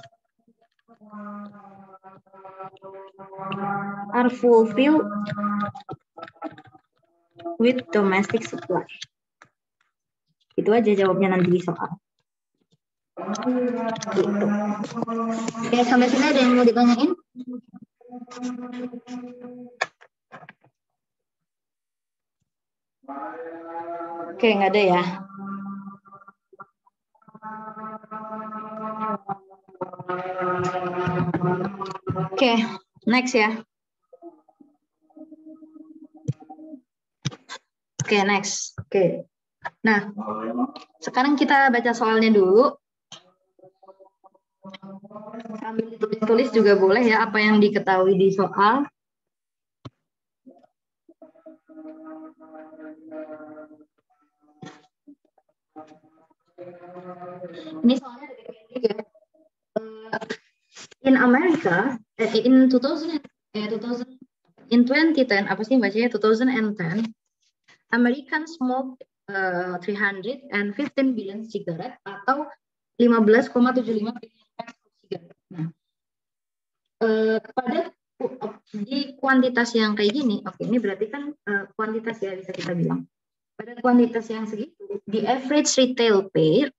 are fulfilled with domestic supply. Itu aja jawabnya nanti di soal. Gitu. Oke, sampai sini ada yang mau ditanyain? Oke, nggak ada ya. Oke, next ya. Oke, next. Oke. Nah, sekarang kita baca soalnya dulu. Sambil tulis juga boleh ya apa yang diketahui di soal. Ini soalnya dari pendek ya. In America, in 2010, apa sih bacanya 2010, Americans smoked 315 billion cigarette atau 15,75 billion packs of cigarette. Nah, pada di kuantitas yang kayak gini, oke, ini berarti kan kuantitas ya bisa kita bilang. Pada kuantitas yang segitu, the average retail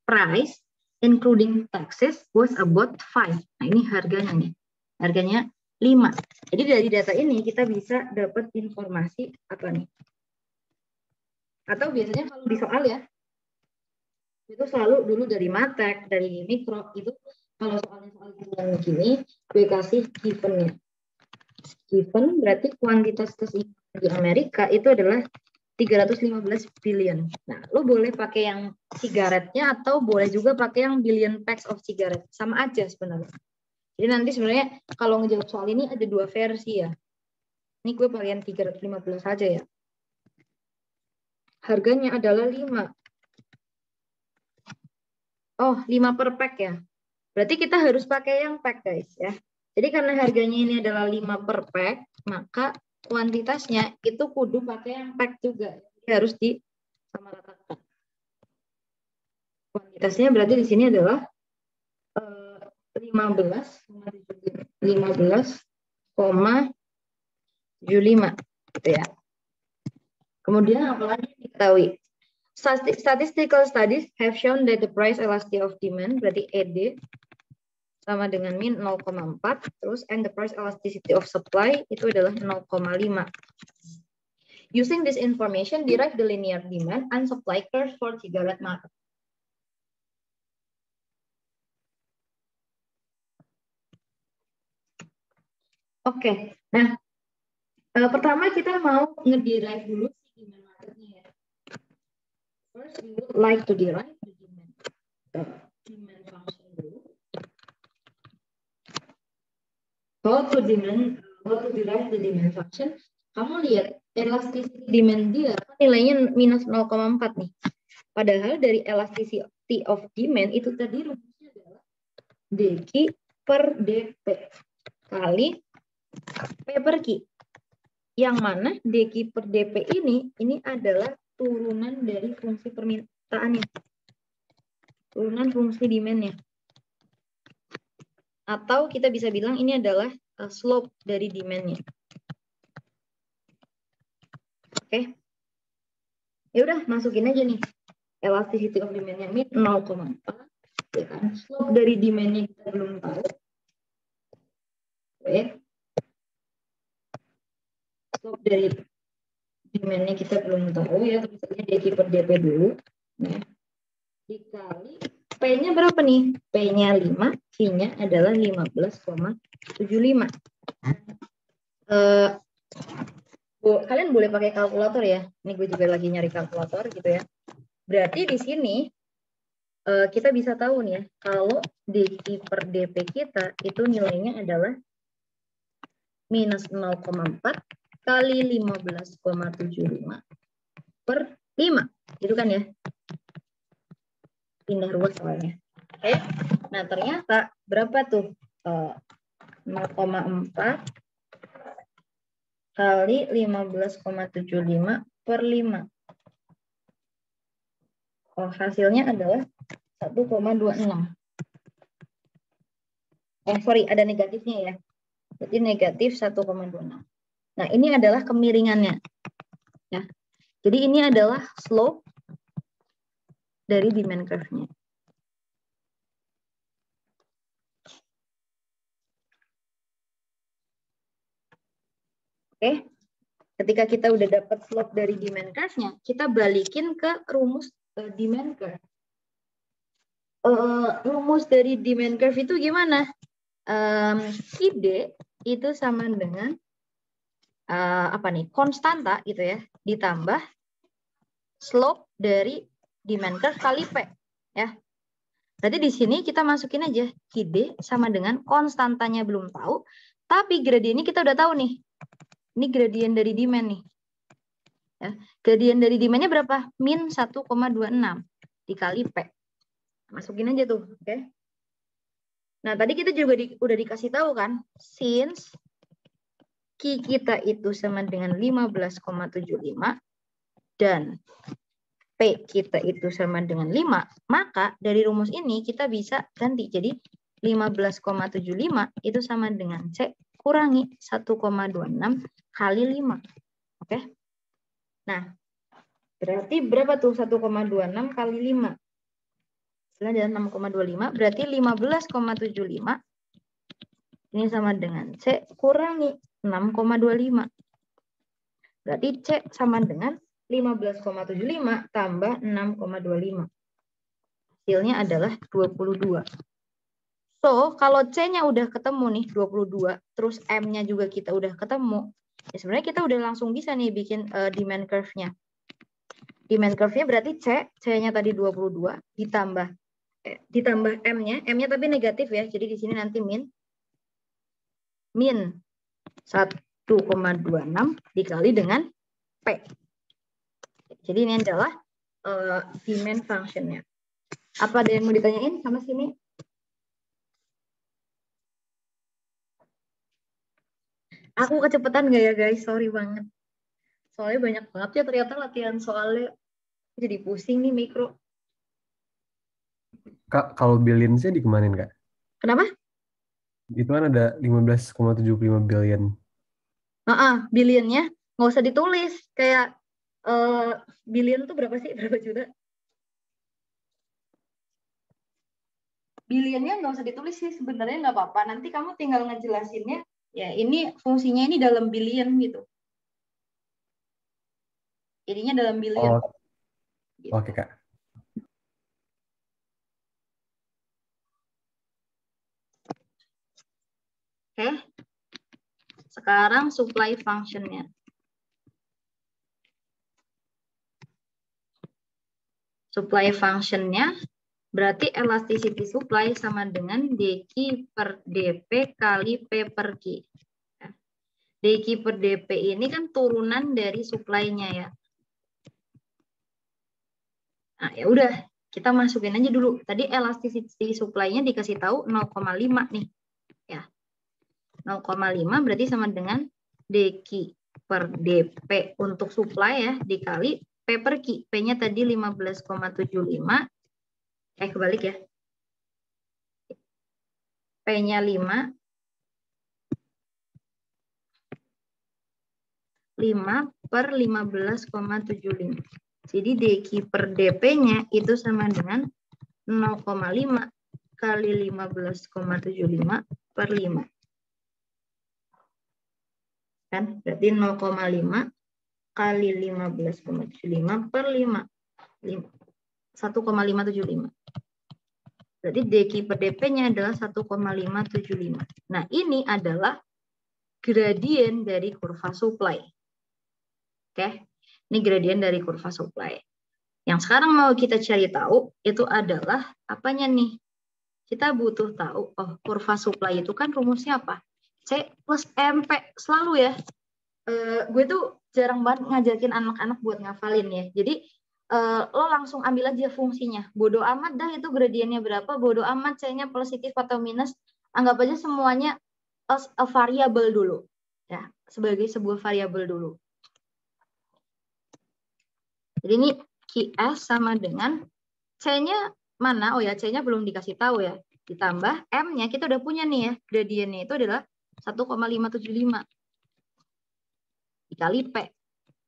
price including taxes was about 5. Nah, ini harganya nih. Harganya 5. Jadi dari data ini kita bisa dapat informasi apa nih? Atau biasanya kalau di soal ya, itu selalu dulu dari matek, dari mikro, itu kalau soalnya soal yang begini, gue kasih given-nya. Given berarti kuantitas di Amerika itu adalah 315 billion. Nah, lo boleh pakai yang sigaretnya atau boleh juga pakai yang billion packs of cigarette. Sama aja sebenarnya. Jadi nanti sebenarnya kalau ngejawab soal ini ada dua versi ya. Ini gue pakai yang 315 aja ya. Harganya adalah 5. Oh, 5 per pack ya. Berarti kita harus pakai yang pack guys ya. Jadi karena harganya ini adalah 5 per pack, maka kuantitasnya itu kudu pakai yang pack juga. Jadi harus disamaratakan. Kuantitasnya berarti di sini adalah 15,75 gitu ya. Kemudian apalagi diketahui? Statistical studies have shown that the price elasticity of demand berarti ED sama dengan min 0,4 terus and the price elasticity of supply itu adalah 0,5. Using this information derive the linear demand and supply curve for cigarette market. Oke, nah pertama kita mau ngederive dulu si demand marketnya ya. First we would like to derive the demand function dulu. How to derive the demand function? Kamu lihat elasticity demand dia nilainya minus 0,4 nih. Padahal dari elasticity of demand itu tadi rumusnya adalah dq per dp kali p per q. Yang mana dq per dp ini adalah turunan dari fungsi permintaannya. Turunan fungsi demand-nya. Atau kita bisa bilang ini adalah slope dari demand-nya. Oke. Ya udah, masukin aja nih. Elasticity of demand-nya ini 0,4. Ya kan? Slope dari demand-nya kita belum tahu. Oke. Slope dari demand-nya kita belum tahu ya, tapi saja dq per dp dulu. Nah, dikali P-nya berapa nih? P-nya 5, Q-nya adalah 15,75. Kalian boleh pakai kalkulator ya. Ini gue juga lagi nyari kalkulator gitu ya. Berarti di sini kita bisa tahu nih ya, kalau dq per dp kita itu nilainya adalah minus 0,4 kali 15,75 per 5. Gitu kan ya? Pindah ruas soalnya. Oke. Nah, ternyata berapa tuh? 0,4 kali 15,75 per 5. Oh, hasilnya adalah 1,26. Sorry, ada negatifnya ya. Jadi negatif 1,26. Nah, ini adalah kemiringannya. Ya. Jadi ini adalah slope dari demand curve-nya. Oke. Ketika kita udah dapat slope dari demand curve-nya, kita balikin ke rumus demand curve. Rumus dari demand curve itu gimana? ID itu sama dengan apa nih? Konstanta gitu ya, ditambah slope dari demand curve kali P. Ya. Berarti di sini kita masukin aja QD sama dengan konstantanya belum tahu, tapi gradiennya kita udah tahu nih. Ini gradien dari demand nih. Ya. Gradien dari demandnya berapa? Min 1,26 dikali P. Masukin aja tuh, oke? Nah, tadi kita juga udah dikasih tahu kan, since Q kita itu sama dengan 15,75 dan P kita itu sama dengan 5, maka dari rumus ini kita bisa ganti. Jadi 15,75 itu sama dengan C kurangi 1,26 kali 5. Oke? Nah, berarti berapa tuh 1,26 kali 5? Setelah dalam 6,25, berarti 15,75 ini sama dengan C kurangi 6,25. Berarti C sama dengan 15,75 tambah 6,25. Hasilnya adalah 22. So, kalau C-nya udah ketemu nih 22, terus M-nya juga kita udah ketemu, ya sebenarnya kita udah langsung bisa nih bikin demand curve-nya. Demand curve-nya berarti C-nya tadi 22 ditambah M-nya, M-nya tapi negatif ya. Jadi di sini nanti min 1,26 dikali dengan P. Jadi ini adalah demand function-nya. Apa ada yang mau ditanyain sama sini? Aku kecepatan nggak ya guys? Sorry banget. Soalnya banyak banget ya ternyata latihan soalnya. Jadi pusing nih mikro. Kak, kalau billion-nya dikemanin, Kak? Kenapa? Itu kan ada 15,75 billion. Billion-nya nggak usah ditulis. Kayak billion tuh berapa sih? Berapa juta? Billion-nya nggak usah ditulis sih. Sebenarnya nggak apa-apa. Nanti kamu tinggal ngejelasinnya. Ya ini fungsinya ini dalam billion gitu. Jadinya dalam billion. Oh, Gitu. oke, Kak. Oke. Sekarang supply function-nya. Supply function-nya berarti elasticity supply sama dengan dQ per dP kali P per Q. dQ per dP ini kan turunan dari supply-nya ya. Nah, ya udah, kita masukin aja dulu. Tadi elasticity supply-nya dikasih tahu 0,5 nih. Ya. 0,5 berarti sama dengan dQ per dP untuk supply ya dikali P per Q. P-nya tadi 15,75. Kebalik ya. P-nya 5 per 15,75. Jadi dQ per dP-nya itu sama dengan 0,5 kali 15,75 per 5. Kan? Berarti 0,5 kali 15,75 per 5. 1,575. Berarti dQ per dP-nya adalah 1,575. Nah, ini adalah gradien dari kurva supply. Oke, ini gradien dari kurva supply. Yang sekarang mau kita cari tahu itu adalah apanya nih? Kita butuh tahu, oh kurva supply itu kan rumusnya apa? C plus MP, selalu ya. Gue tuh jarang banget ngajakin anak-anak buat ngafalin ya. Jadi lo langsung ambil aja fungsinya. Bodo amat dah itu gradiennya berapa, bodo amat C-nya positif atau minus. Anggap aja semuanya as a variable dulu. Ya, sebagai sebuah variabel dulu. Jadi ini QS sama dengan C-nya mana? Oh ya, C-nya belum dikasih tahu ya. Ditambah M-nya kita udah punya nih ya. Gradiennya itu adalah 1,575 dikali P.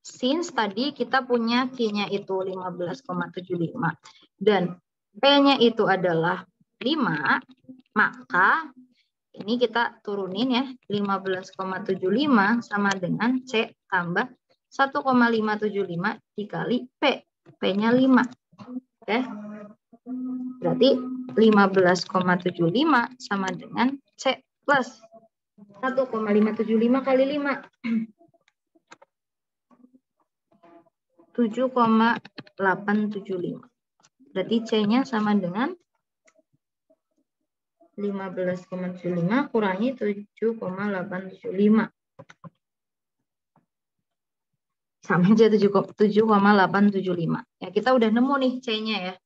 Since tadi kita punya Q-nya itu 15,75 dan P-nya itu adalah 5, maka ini kita turunin ya. 15,75 sama dengan C tambah 1,575 dikali P. P-nya 5. Oke. Berarti 15,75 sama dengan C plus 1,575 kali 5. 7,875. Berarti C-nya sama dengan 15,75 kurangi 7,875. Sama aja 7,875. Ya, kita udah nemu nih C-nya ya.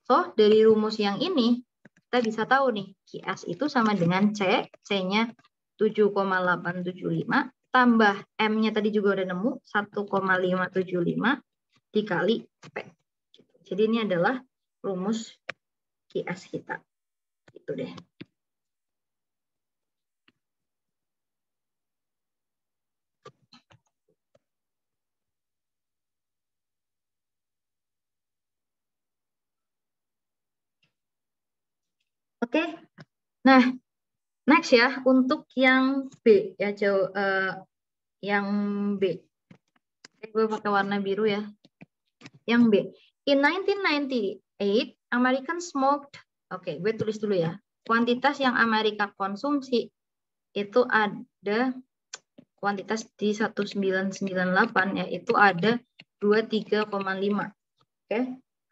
So, dari rumus yang ini, kita bisa tahu nih, QS itu sama dengan C, C-nya 7,875, tambah M-nya tadi juga udah nemu, 1,575 dikali P. Jadi ini adalah rumus QS kita. Itu deh. Oke. Nah, next ya, untuk yang B ya, yang B. Gue pakai warna biru ya. Yang B. In 1998, American smoked. Oke, gue tulis dulu ya. Kuantitas yang Amerika konsumsi itu ada kuantitas di 1998 yaitu ada 23,5. Oke.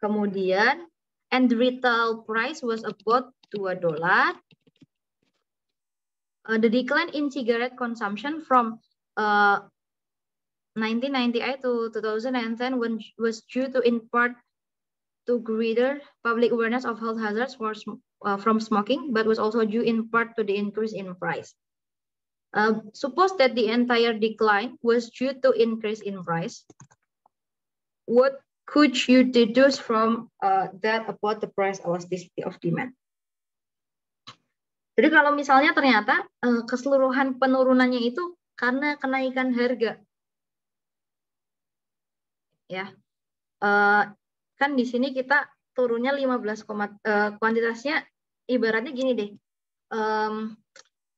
Kemudian and the retail price was about $2. The decline in cigarette consumption from 1998 to 2010 was due to in part to greater public awareness of health hazards from smoking, but was also due in part to the increase in price. Suppose that the entire decline was due to increase in price. What could you deduce from that about the price elasticity of demand? Jadi kalau misalnya ternyata keseluruhan penurunannya itu karena kenaikan harga, ya, kan di sini kita turunnya 15, kuantitasnya ibaratnya gini deh,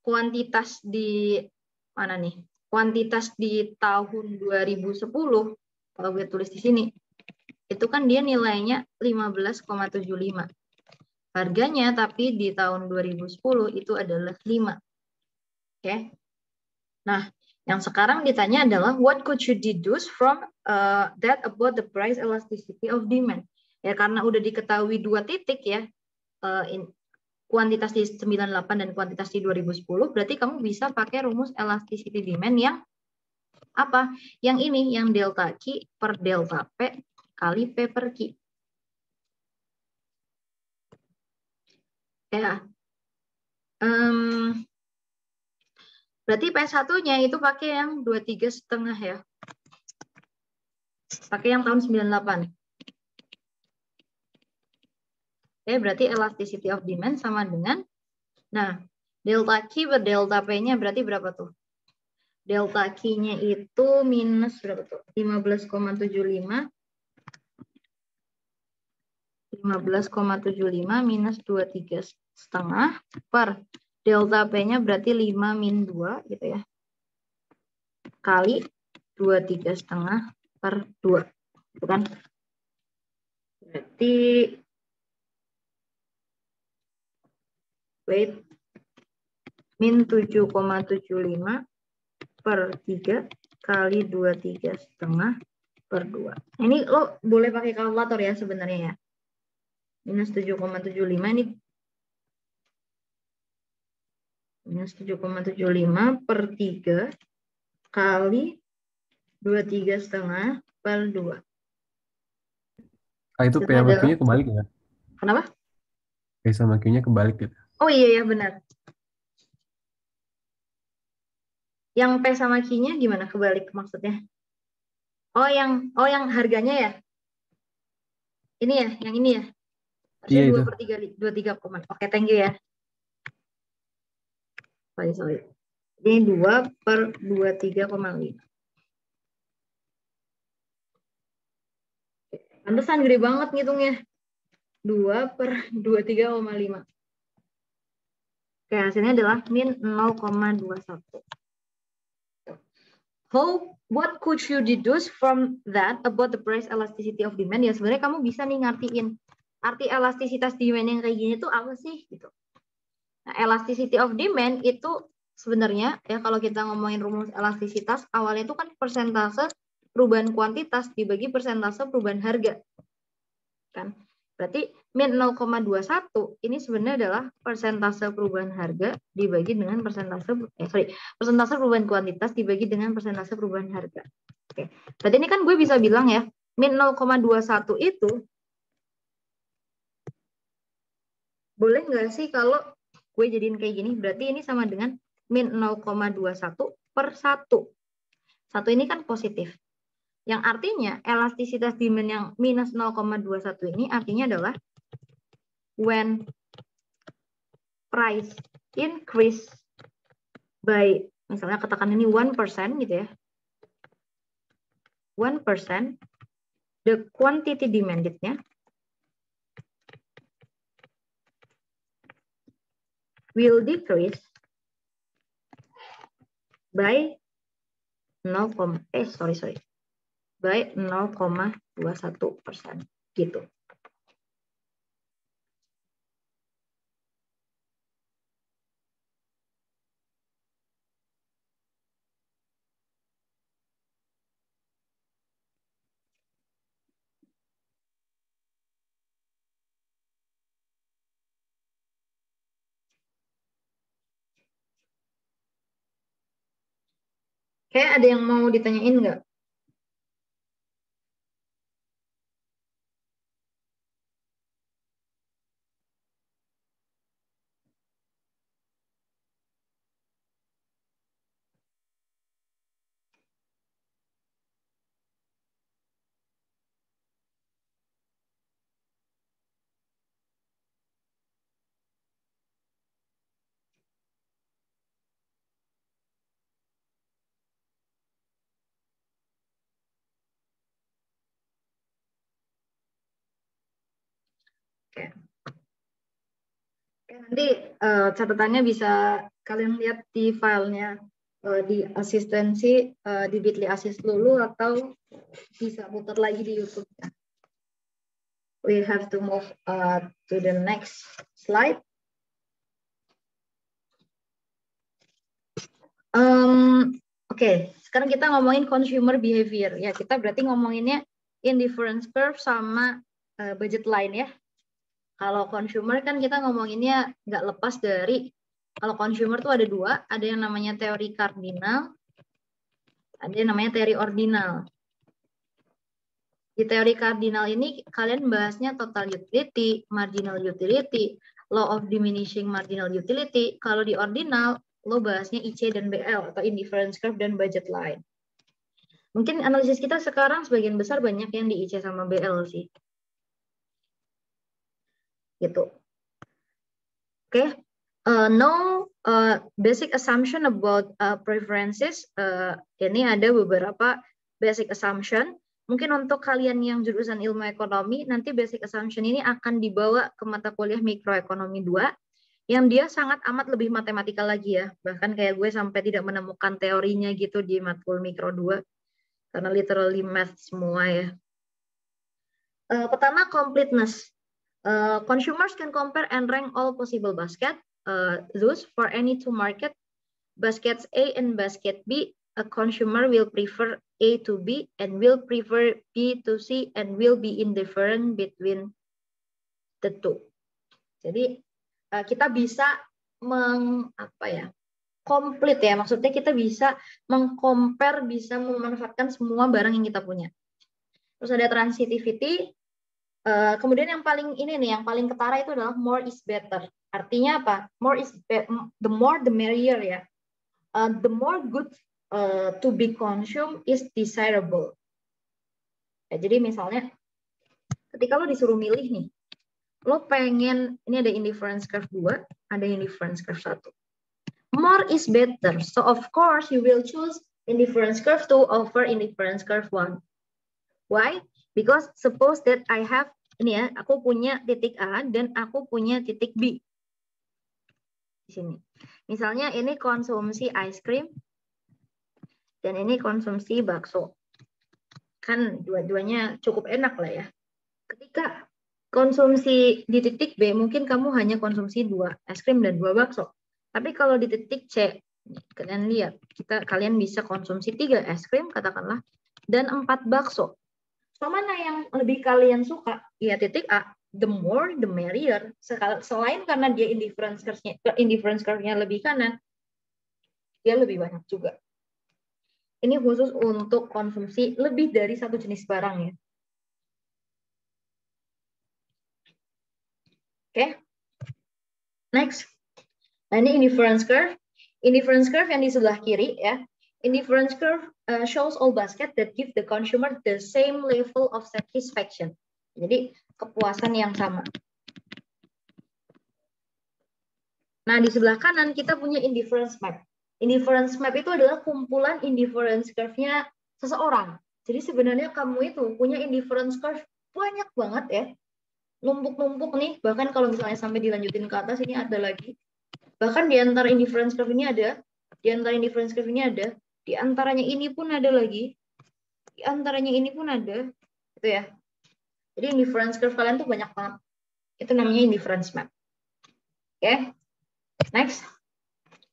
kuantitas di mana nih? Kuantitas di tahun 2010 kalau gue tulis di sini itu kan dia nilainya 15,75. Harganya tapi di tahun 2010 itu adalah 5. Oke. Nah, yang sekarang ditanya adalah what could you deduce from that about the price elasticity of demand? Ya karena udah diketahui 2 titik ya, kuantitas di 98 dan kuantitas di 2010, berarti kamu bisa pakai rumus elasticity demand yang apa? Yang ini, yang delta Q per delta P kali P per Q. Ya. Berarti P1-nya itu pakai yang 23,5 ya. Pakai yang tahun 98. Oke, berarti elasticity of demand sama dengan, nah, delta Q per delta P-nya berarti berapa tuh? Delta Q-nya itu minus berapa tuh? 15,75 minus 23,5 per delta P-nya berarti 5 min 2 gitu ya. Kali 23,5 per 2. Itu kan? Berarti wait min 7,75 per 3 kali 23,5 per 2. Ini lo boleh pakai kalkulator ya sebenarnya ya. Minus 7,75 ini minus 7,75 per 3 kali 23,5 per 2. Itu P sama Q-nya kebalik ya? Kenapa? P sama Q-nya kebalik gitu. Oh iya ya benar. Yang P sama Q-nya gimana kebalik maksudnya? Oh yang harganya ya? Ini ya, yang ini ya? Harusnya Iya 2/3. Oke, thank you ya. Sorry. Ini 2 per 23,5. Pantesan gede banget ngitungnya. 2 per 23,5. Oke, hasilnya adalah min 0,21. What could you deduce from that about the price elasticity of demand? Ya sebenarnya kamu bisa nih ngertiin arti elastisitas demand yang kayak gini tuh apa sih gitu. Nah, elasticity of demand itu sebenarnya ya kalau kita ngomongin rumus elastisitas awalnya itu kan persentase perubahan kuantitas dibagi persentase perubahan harga. Kan? Berarti min 0,21 ini sebenarnya adalah persentase perubahan harga dibagi dengan persentase perubahan kuantitas dibagi dengan persentase perubahan harga. Oke. Berarti ini kan gue bisa bilang ya, min 0,21 itu boleh nggak sih kalau gue jadiin kayak gini? Berarti ini sama dengan min 0,21 per 1. 1 ini kan positif. Yang artinya elastisitas demand yang minus 0,21 ini artinya adalah when price increase by, misalnya katakan ini 1% gitu ya. 1%, the quantity demanded-nya will decrease by by 0,21% gitu. Kayak ada yang mau ditanyain nggak? Oke. Nanti catatannya bisa kalian lihat di filenya di asistensi di Bitly Asis dulu atau bisa putar lagi di YouTube. We have to move to the next slide. Oke, sekarang kita ngomongin consumer behavior. Ya, kita berarti ngomonginnya indifference curve sama budget line ya. Kalau consumer kan kita ngomonginnya nggak lepas dari, kalau consumer tuh ada dua, ada yang namanya teori kardinal, ada yang namanya teori ordinal. Di teori kardinal ini kalian bahasnya total utility, marginal utility, law of diminishing marginal utility. Kalau di ordinal, lo bahasnya IC dan BL atau indifference curve dan budget line. Mungkin analisis kita sekarang sebagian besar banyak yang di IC sama BL sih. Gitu. Oke. No basic assumption about preferences. Ini ada beberapa basic assumption. Mungkin untuk kalian yang jurusan ilmu ekonomi, nanti basic assumption ini akan dibawa ke mata kuliah mikroekonomi 2, yang dia sangat amat lebih matematikal lagi ya. Bahkan kayak gue sampai tidak menemukan teorinya gitu di matkul mikro 2, karena literally math semua ya. Pertama, completeness. Consumers can compare and rank all possible basket. Thus, for any two market, baskets A and basket B, a consumer will prefer A to B and will prefer B to C and will be indifferent between the two. Jadi kita bisa komplit ya, maksudnya kita bisa mengcompare, bisa memanfaatkan semua barang yang kita punya. Terus ada transitivity. Kemudian yang paling ini nih, yang paling ketara itu adalah more is better. Artinya apa? More is the more the merrier ya. The more good to be consumed is desirable. Ya, jadi misalnya ketika lo disuruh milih nih, lo pengen, ini ada indifference curve 2, ada indifference curve 1. More is better. So of course you will choose indifference curve 2 over indifference curve 1. Why? Because suppose that I have, ini ya, aku punya titik A dan aku punya titik B. Di sini. Misalnya ini konsumsi ice cream dan ini konsumsi bakso. Kan dua-duanya cukup enak lah ya. Ketika konsumsi di titik B, mungkin kamu hanya konsumsi 2 es krim dan 2 bakso. Tapi kalau di titik C, kalian lihat, kalian bisa konsumsi 3 es krim, katakanlah, dan 4 bakso. So, mana yang lebih kalian suka? Ya titik A, the more the merrier. Selain karena dia indifference curve-nya lebih kanan, dia lebih banyak juga. Ini khusus untuk konsumsi lebih dari satu jenis barang ya. Oke. Next. Nah, ini indifference curve. Indifference curve yang di sebelah kiri ya. Indifference curve shows all basket that give the consumer the same level of satisfaction. Jadi kepuasan yang sama. Nah, di sebelah kanan kita punya indifference map. Indifference map itu adalah kumpulan indifference curve-nya seseorang. Jadi sebenarnya kamu itu punya indifference curve banyak banget ya. Numpuk-numpuk nih, bahkan kalau misalnya sampai dilanjutin ke atas ini ada lagi. Bahkan di antara indifference curve ini ada, di antara indifference curve ini ada, di antaranya ini pun ada lagi, di antaranya ini pun ada, gitu ya. Jadi indifference curve kalian tuh banyak banget. Itu namanya indifference map. Oke, next.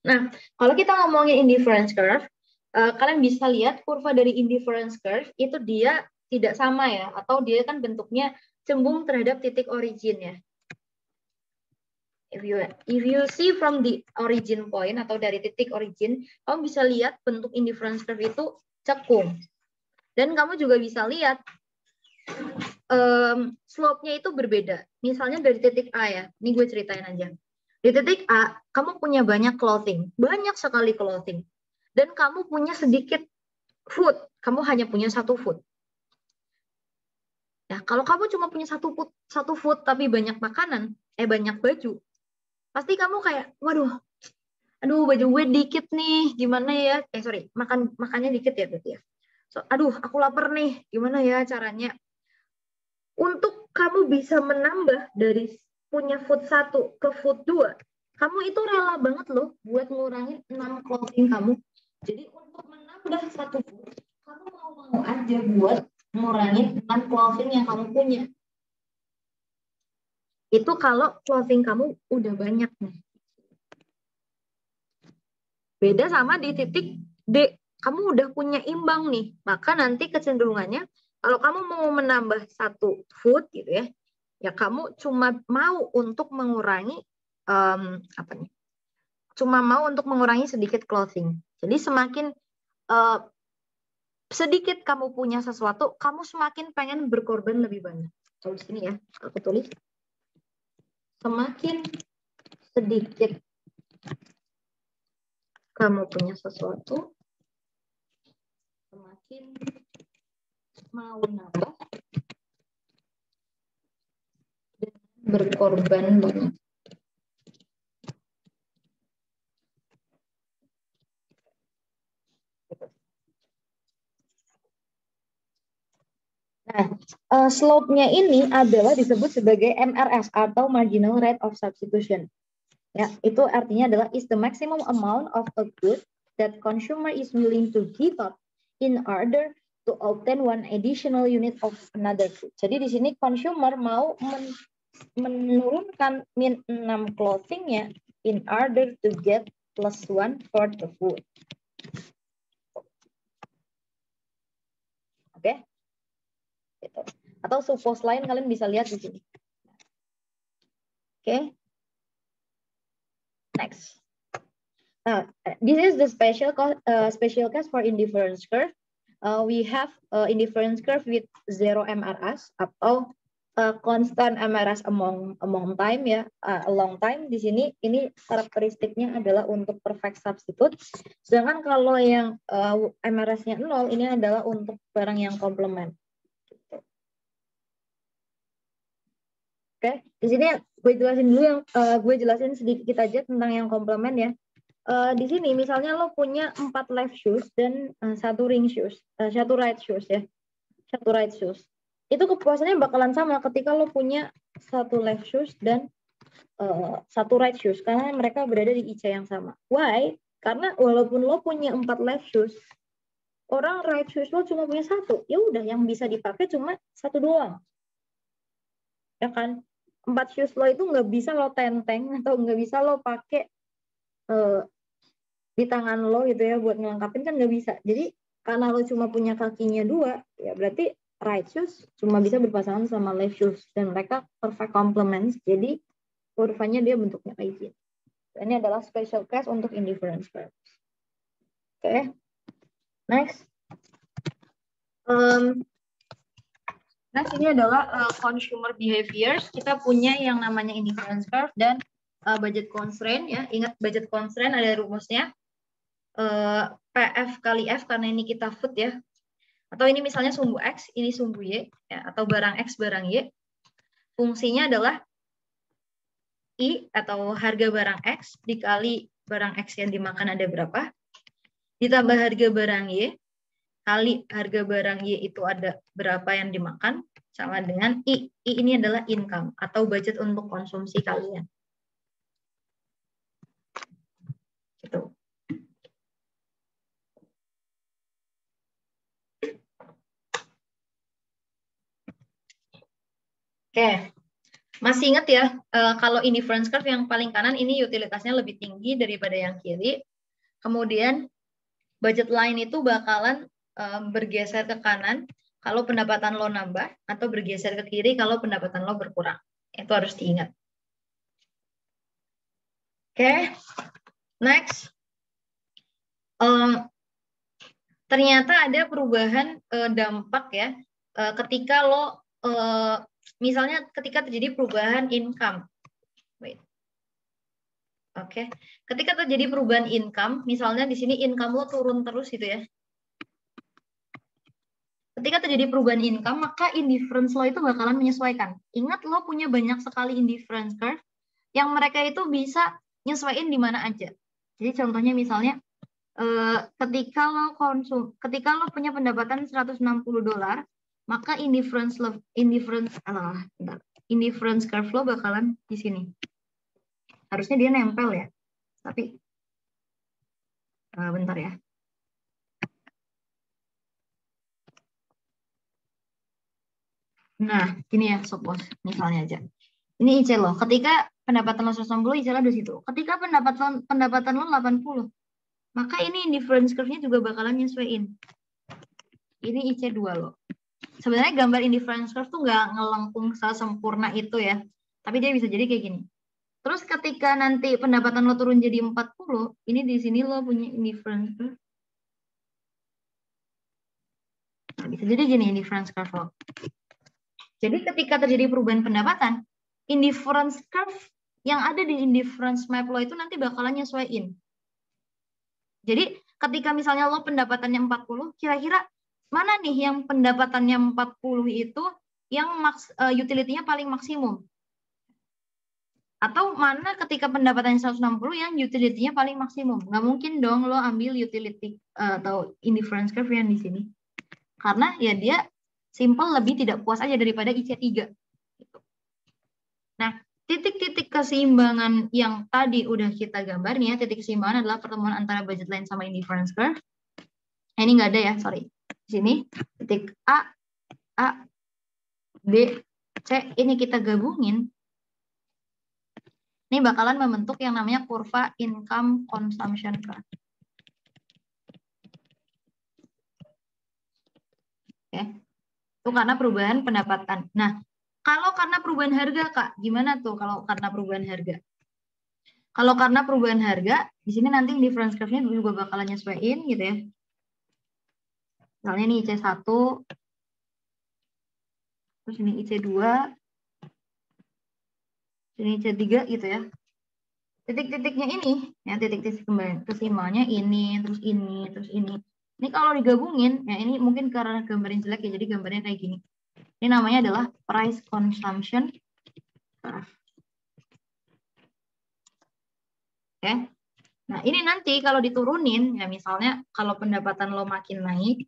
Nah, kalau kita ngomongin indifference curve, kalian bisa lihat kurva dari indifference curve itu dia tidak sama ya, atau dia kan bentuknya cembung terhadap titik origin ya. If you see from the origin point atau dari titik origin, kamu bisa lihat bentuk indifference curve itu cekung. Dan kamu juga bisa lihat slope-nya itu berbeda. Misalnya dari titik A ya, ini gue ceritain aja. Di titik A, kamu punya banyak clothing, banyak sekali clothing. Dan kamu punya sedikit food, kamu hanya punya 1 food. Ya, kalau kamu cuma punya satu food tapi banyak makanan, banyak baju, pasti kamu kayak, waduh, aduh baju gue dikit nih, gimana ya? Makannya dikit ya berarti ya. So, aduh, aku lapar nih, gimana ya caranya? Untuk kamu bisa menambah dari punya food 1 ke food 2, kamu itu rela banget loh buat ngurangin 6 clothing kamu. Jadi untuk menambah 1 food, kamu mau aja buat ngurangin 6 clothing yang kamu punya. Itu kalau clothing kamu udah banyak nih. Beda sama di titik D, kamu udah punya imbang nih, maka nanti kecenderungannya kalau kamu mau menambah 1 food gitu ya, ya kamu cuma mau untuk mengurangi cuma mau untuk mengurangi sedikit clothing. Jadi semakin sedikit kamu punya sesuatu, kamu semakin pengen berkorban lebih banyak. Tulis ini ya, aku tulis. Semakin sedikit kamu punya sesuatu, semakin mau nambah dan berkorban banyak. Nah, slope-nya ini adalah disebut sebagai MRS atau marginal rate of substitution. Ya, itu artinya adalah is the maximum amount of a good that consumer is willing to give up in order to obtain one additional unit of another good. Jadi di sini consumer mau menurunkan min 6 clothing-nya in order to get +1 for the food. Oke? Gitu. Atau suppose lain kalian bisa lihat di sini. Oke? Next. Now, this is the special case for indifference curve. We have indifference curve with 0 MRS atau constant MRS among time ya, a long time. Di sini ini karakteristiknya adalah untuk perfect substitute. Sedangkan kalau yang MRS-nya 0 ini adalah untuk barang yang komplement. Oke, di sini gue jelasin dulu gue jelasin sedikit aja tentang yang komplement ya. Di sini misalnya lo punya 4 left shoes dan 1 ring shoes, 1 right shoes ya, 1 right shoes. Itu kepuasannya bakalan sama ketika lo punya 1 left shoes dan 1 right shoes karena mereka berada di IC yang sama. Why? Karena walaupun lo punya 4 left shoes, orang right shoes lo cuma punya 1, ya udah yang bisa dipakai cuma 1 doang. Ya kan? 4 shoes lo itu nggak bisa lo tenteng atau nggak bisa lo pakai di tangan lo gitu ya buat ngelengkapin, kan nggak bisa. Jadi karena lo cuma punya kakinya 2, ya berarti right shoes cuma bisa berpasangan sama left shoes. Dan mereka perfect complements, jadi kurvanya dia bentuknya kayak gini. Ini adalah special case untuk indifference curves. Oke. Next. Next ini adalah consumer behaviors. Kita punya yang namanya indifference curve dan budget constraint ya. Ingat budget constraint ada rumusnya. PF kali F karena ini kita food ya. Atau ini misalnya sumbu X, ini sumbu Y ya, atau barang X barang Y. Fungsinya adalah I atau harga barang X dikali barang X yang dimakan ada berapa, ditambah harga barang Y kali harga barang Y itu ada berapa yang dimakan, sama dengan I. I ini adalah income atau budget untuk konsumsi kalian. Gitu. Oke. Masih ingat ya, kalau indifference curve yang paling kanan ini utilitasnya lebih tinggi daripada yang kiri. Kemudian budget line itu bakalan bergeser ke kanan kalau pendapatan lo nambah, atau bergeser ke kiri kalau pendapatan lo berkurang. Itu harus diingat. Oke, next. Ternyata ada perubahan dampak ya ketika lo misalnya ketika terjadi perubahan income. Oke. Ketika terjadi perubahan income, misalnya di sini income lo turun terus gitu ya. Ketika terjadi perubahan income, maka indifference lo itu bakalan menyesuaikan. Ingat, lo punya banyak sekali indifference curve yang mereka itu bisa nyesuaiin di mana aja. Jadi contohnya misalnya ketika lo punya pendapatan $160, maka indifference curve lo bakalan di sini. Harusnya dia nempel ya. Tapi bentar ya. Nah, gini ya Sob Bos, misalnya aja. Ini IC lo. Ketika pendapatan lo 160, IC lo di situ. Ketika pendapatan lo 80, maka ini indifference curve-nya juga bakalan nyesuaiin. Ini IC2 lo. Sebenarnya gambar indifference curve tuh nggak ngelengkung sempurna itu ya. Tapi dia bisa jadi kayak gini. Terus ketika nanti pendapatan lo turun jadi 40, ini di sini lo punya indifference curve. Nah, bisa jadi gini indifference curve lo. Jadi ketika terjadi perubahan pendapatan, indifference curve yang ada di indifference map lo itu nanti bakalan nyesuaiin. Jadi ketika misalnya lo pendapatannya 40, kira-kira mana nih yang pendapatannya 40 itu yang utility-nya paling maksimum? Atau mana ketika pendapatannya 160 yang utility-nya paling maksimum? Nggak mungkin dong lo ambil utility atau indifference curve yang di sini. Karena ya dia simple lebih tidak puas aja daripada IC3. Nah, titik-titik keseimbangan yang tadi udah kita gambar nih ya, titik keseimbangan adalah pertemuan antara budget line sama indifference curve. Nah, ini nggak ada ya, sorry. Di sini titik A, B, C, ini kita gabungin. Ini bakalan membentuk yang namanya kurva income consumption curve. Oke. Itu karena perubahan pendapatan. Nah, kalau karena perubahan harga, Kak, gimana tuh kalau karena perubahan harga? Kalau karena perubahan harga, di sini nanti difference curve-nya juga bakalan nyesuaiin gitu ya. Misalnya ini IC1, terus ini IC2, ini IC3 gitu ya. Titik-titiknya ini, ya titik-titik keseimbangannya ini, terus ini, terus ini. Ini kalau digabungin, ya ini mungkin karena gambarnya jelek ya, jadi gambarnya kayak gini. Ini namanya adalah price consumption curve. Oke. Nah, ini nanti kalau diturunin, ya misalnya kalau pendapatan lo makin naik,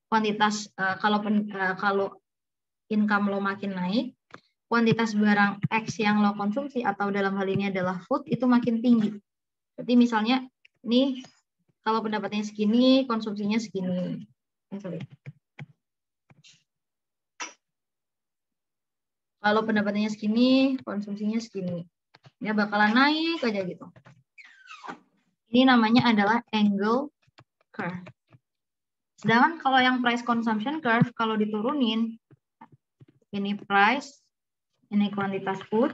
kuantitas, kalau income lo makin naik, kuantitas barang X yang lo konsumsi atau dalam hal ini adalah food itu makin tinggi. Jadi misalnya, nih kalau pendapatannya segini, konsumsinya segini. Kalau pendapatannya segini, konsumsinya segini. Dia bakalan naik aja gitu. Ini namanya adalah angle curve. Sedangkan kalau yang price consumption curve, kalau diturunin, ini price, ini kuantitas food,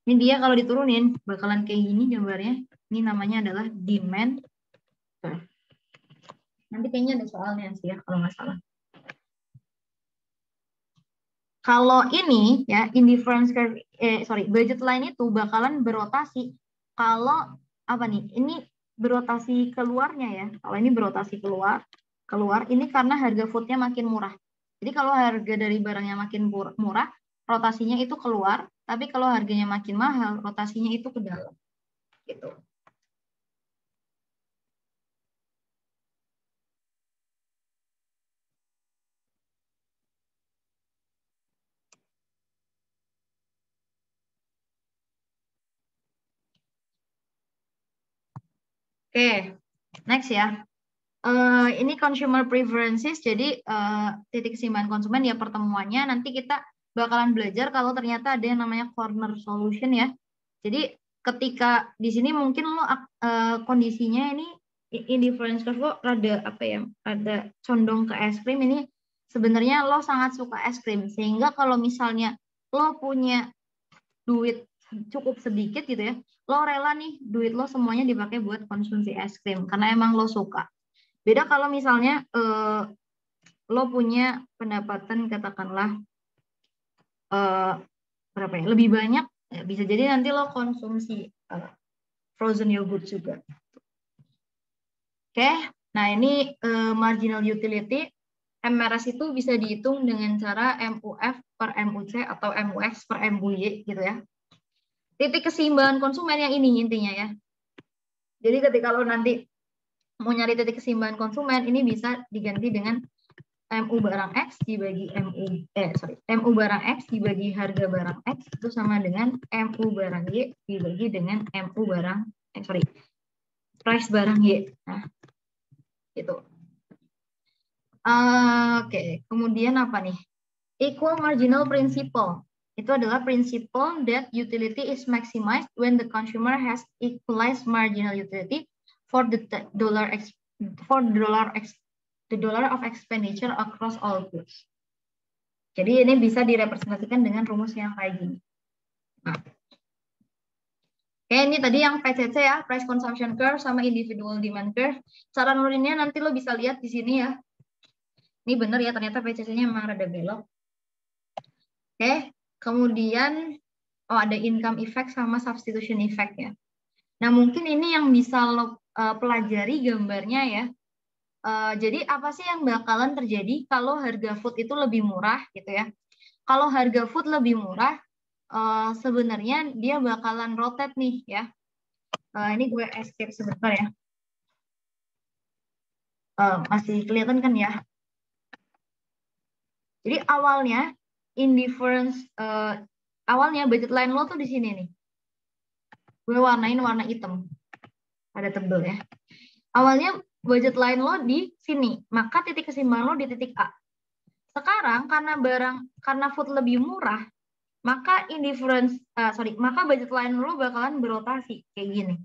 ini dia kalau diturunin, bakalan kayak gini gambarnya. Ini namanya adalah demand curve. Nanti kayaknya ada soalnya sih ya, kalau nggak salah. Kalau ini ya, indifference curve, budget line itu bakalan berotasi kalau apa nih? Ini berotasi keluarnya ya. Kalau ini berotasi keluar, ini karena harga foodnya makin murah. Jadi kalau harga dari barangnya makin murah, rotasinya itu keluar. Tapi kalau harganya makin mahal, rotasinya itu ke dalam. Gitu. Oke, next ya. Ini consumer preferences, jadi titik keseimbangan konsumen ya pertemuannya. Nanti kita bakalan belajar kalau ternyata ada yang namanya corner solution ya. Jadi ketika di sini mungkin lo kondisinya ini indifference curve lo rada apa ya, rada condong ke es krim. Ini sebenarnya lo sangat suka es krim, sehingga kalau misalnya lo punya duit cukup sedikit gitu ya, lo rela nih duit lo semuanya dipakai buat konsumsi es krim karena emang lo suka. Beda kalau misalnya lo punya pendapatan katakanlah berapa ya, lebih banyak, ya bisa jadi nanti lo konsumsi frozen yogurt juga. Oke, nah ini marginal utility. MRS itu bisa dihitung dengan cara MUF per MUC atau MUX per MUY gitu ya. Titik keseimbangan konsumen yang ini intinya ya. Jadi ketika lo nanti mau nyari titik keseimbangan konsumen, ini bisa diganti dengan MU barang X dibagi MU barang X dibagi harga barang X itu sama dengan MU barang Y dibagi dengan MU barang price barang Y. Nah, gitu. Oke, kemudian apa nih? Equal marginal principle. Itu adalah principle that utility is maximized when the consumer has equalized marginal utility for the dollar of expenditure across all goods. Jadi ini bisa direpresentasikan dengan rumus yang kayak gini. Nah. Oke, ini tadi yang PCC ya, price consumption curve sama individual demand curve. Cara nuruninnya nanti lo bisa lihat di sini ya. Ini benar ya, ternyata PCC-nya memang rada belok. Oke, kemudian ada income effect sama substitution effect ya. Nah, mungkin ini yang bisa lo pelajari gambarnya ya. Jadi apa sih yang bakalan terjadi kalau harga food itu lebih murah gitu ya? Kalau harga food lebih murah, sebenarnya dia bakalan rotate nih ya. Ini gue escape sebentar ya. Masih kelihatan kan ya? Jadi awalnya indifference, awalnya budget line lo tuh di sini nih. Gue warnain warna hitam, ada tebel ya. Awalnya budget line lo di sini, maka titik keseimbangan lo di titik A. Sekarang karena food lebih murah, maka maka budget line lo bakalan berotasi kayak gini.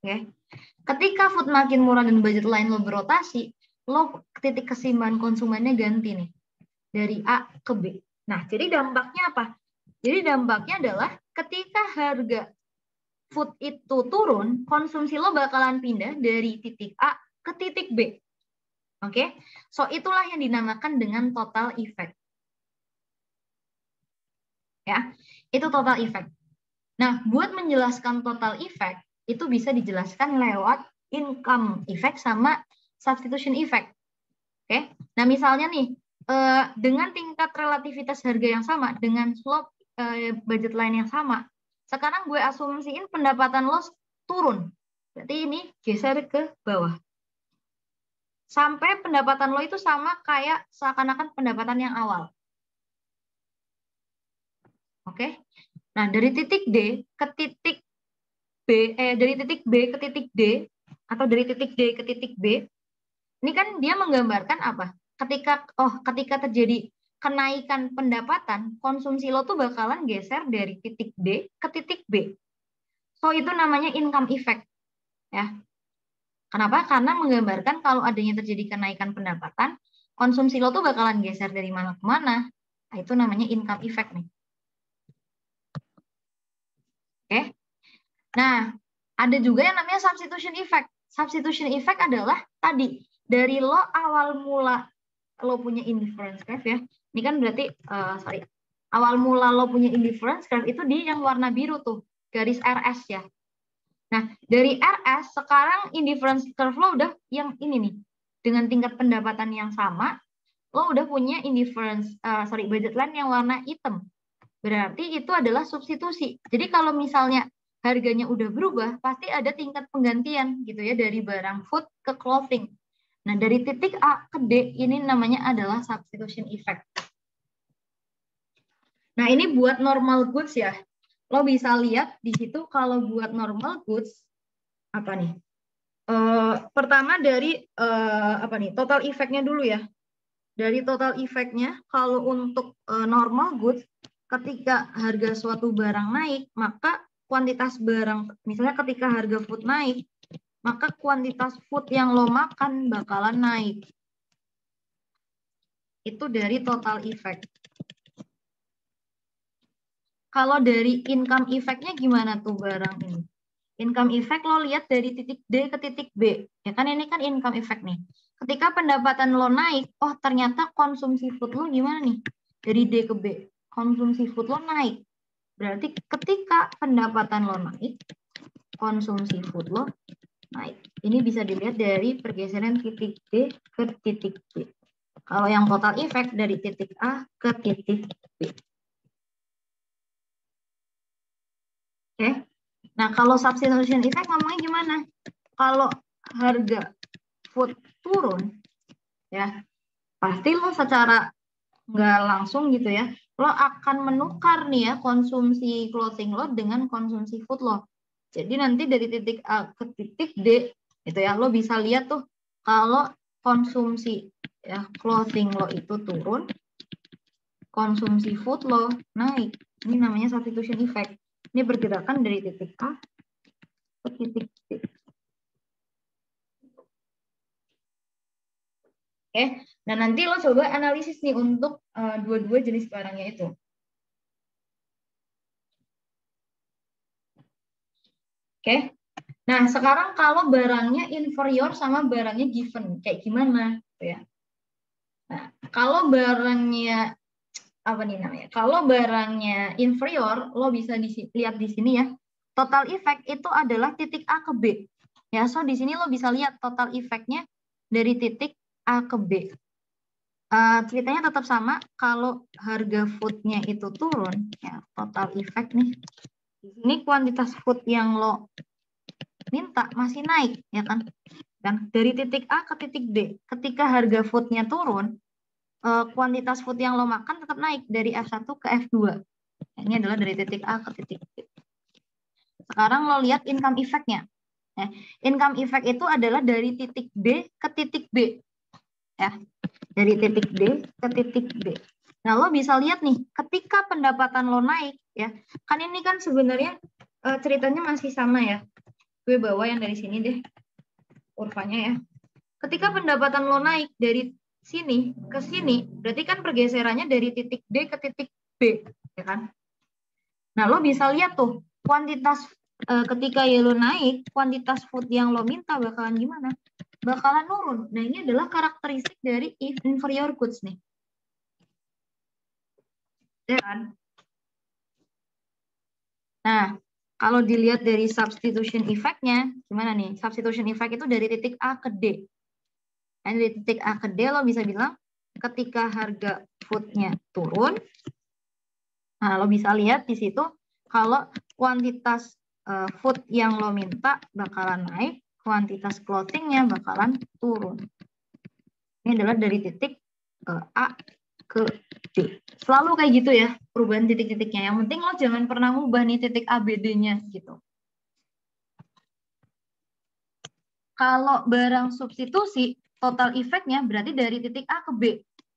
Oke. Ketika food makin murah dan budget line lo berotasi, lo titik keseimbangan konsumennya ganti nih dari A ke B. Nah, jadi dampaknya apa? Jadi dampaknya adalah ketika harga food itu turun, konsumsi lo bakalan pindah dari titik A ke titik B. Oke, so itulah yang dinamakan dengan total effect. Ya, itu total effect. Nah, buat menjelaskan total effect, itu bisa dijelaskan lewat income effect sama substitution effect. Oke, nah misalnya nih, dengan tingkat relativitas harga yang sama, dengan slope budget line yang sama, sekarang gue asumsiin pendapatan lo turun. Berarti ini geser ke bawah. Sampai pendapatan lo itu sama kayak seakan-akan pendapatan yang awal. Oke. Nah, dari titik D ke titik B, dari titik B ke titik D, atau dari titik D ke titik B, ini kan dia menggambarkan apa? Ketika terjadi kenaikan pendapatan, konsumsi lo tuh bakalan geser dari titik D ke titik B. So, itu namanya income effect. Ya. Kenapa? Karena menggambarkan kalau adanya terjadi kenaikan pendapatan, konsumsi lo tuh bakalan geser dari mana ke mana. Nah, itu namanya income effect nih. Oke. Nah, ada juga yang namanya substitution effect. Substitution effect adalah tadi dari lo awal mula lo punya indifference curve ya. Ini kan berarti awal mula lo punya indifference curve itu di yang warna biru tuh, garis RS ya. Nah, dari RS sekarang indifference curve lo udah yang ini nih. Dengan tingkat pendapatan yang sama, lo udah punya budget line yang warna hitam. Berarti itu adalah substitusi. Jadi kalau misalnya harganya udah berubah, pasti ada tingkat penggantian gitu ya dari barang food ke clothing. Nah, dari titik A ke D ini namanya adalah substitution effect. Nah, ini buat normal goods ya. Lo bisa lihat di situ kalau buat normal goods apa nih? Pertama dari total effect-nya dulu ya. Dari total effect-nya kalau untuk normal goods ketika harga suatu barang naik, maka kuantitas barang, misalnya ketika harga food naik, maka kuantitas food yang lo makan bakalan naik. Itu dari total effect. Kalau dari income effect-nya gimana tuh barang ini? Income effect lo lihat dari titik D ke titik B. Ya kan ini kan income effect nih. Ketika pendapatan lo naik, oh ternyata konsumsi food lo gimana nih? Dari D ke B. Konsumsi food lo naik. Berarti ketika pendapatan lo naik, konsumsi food lo naik. Ini bisa dilihat dari pergeseran titik D ke titik B. Kalau yang total effect dari titik A ke titik B. Oke. Nah, kalau substitution effect ngomongnya gimana? Kalau harga food turun, ya pasti lo secara nggak langsung gitu ya, lo akan menukar nih ya konsumsi clothing lo dengan konsumsi food lo. Jadi nanti dari titik A ke titik D, gitu ya, lo bisa lihat tuh kalau konsumsi ya clothing lo itu turun, konsumsi food lo naik. Ini namanya substitution effect. Ini pergerakan dari titik A ke titik B. Oke, nah nanti lo coba analisis nih untuk dua-dua jenis barangnya itu. Oke, nah sekarang kalau barangnya inferior sama barangnya given, kayak gimana? Ya. Nah, kalau barangnya apa nih namanya? Kalau barangnya inferior, lo bisa lihat di sini ya. Total effect itu adalah titik A ke B. Ya, so di sini lo bisa lihat total effect-nya dari titik A ke B. Ceritanya tetap sama. Kalau harga food-nya itu turun, ya total effect nih. Di sini kuantitas food yang lo minta masih naik, ya kan? Dan dari titik A ke titik B, ketika harga food-nya turun, kuantitas food yang lo makan tetap naik dari F1 ke F2. Ini adalah dari titik A ke titik B. Sekarang lo lihat income effect-nya. Income effect itu adalah dari titik D ke titik B. Ya, dari titik D ke titik B. Nah, lo bisa lihat nih, ketika pendapatan lo naik, ya, kan ini kan sebenarnya ceritanya masih sama ya. Gue bawa yang dari sini deh, kurvanya ya. Ketika pendapatan lo naik dari sini ke sini, berarti kan pergeserannya dari titik D ke titik B, ya kan? Nah, lo bisa lihat tuh, kuantitas ketika ya lo naik, kuantitas food yang lo minta bakalan gimana? Bakalan turun. Nah, ini adalah karakteristik dari inferior goods nih. Ya kan? Nah, kalau dilihat dari substitution effect-nya, gimana nih? Substitution effect itu dari titik A ke D. Dan dari titik A ke D lo bisa bilang ketika harga food-nya turun, nah lo bisa lihat di situ kalau kuantitas food yang lo minta bakalan naik, kuantitas clothing-nya bakalan turun. Ini adalah dari titik A ke D. Selalu kayak gitu ya, perubahan titik-titiknya. Yang penting lo jangan pernah ngubah nih titik ABD-nya gitu. Kalau barang substitusi, total effect-nya berarti dari titik A ke B.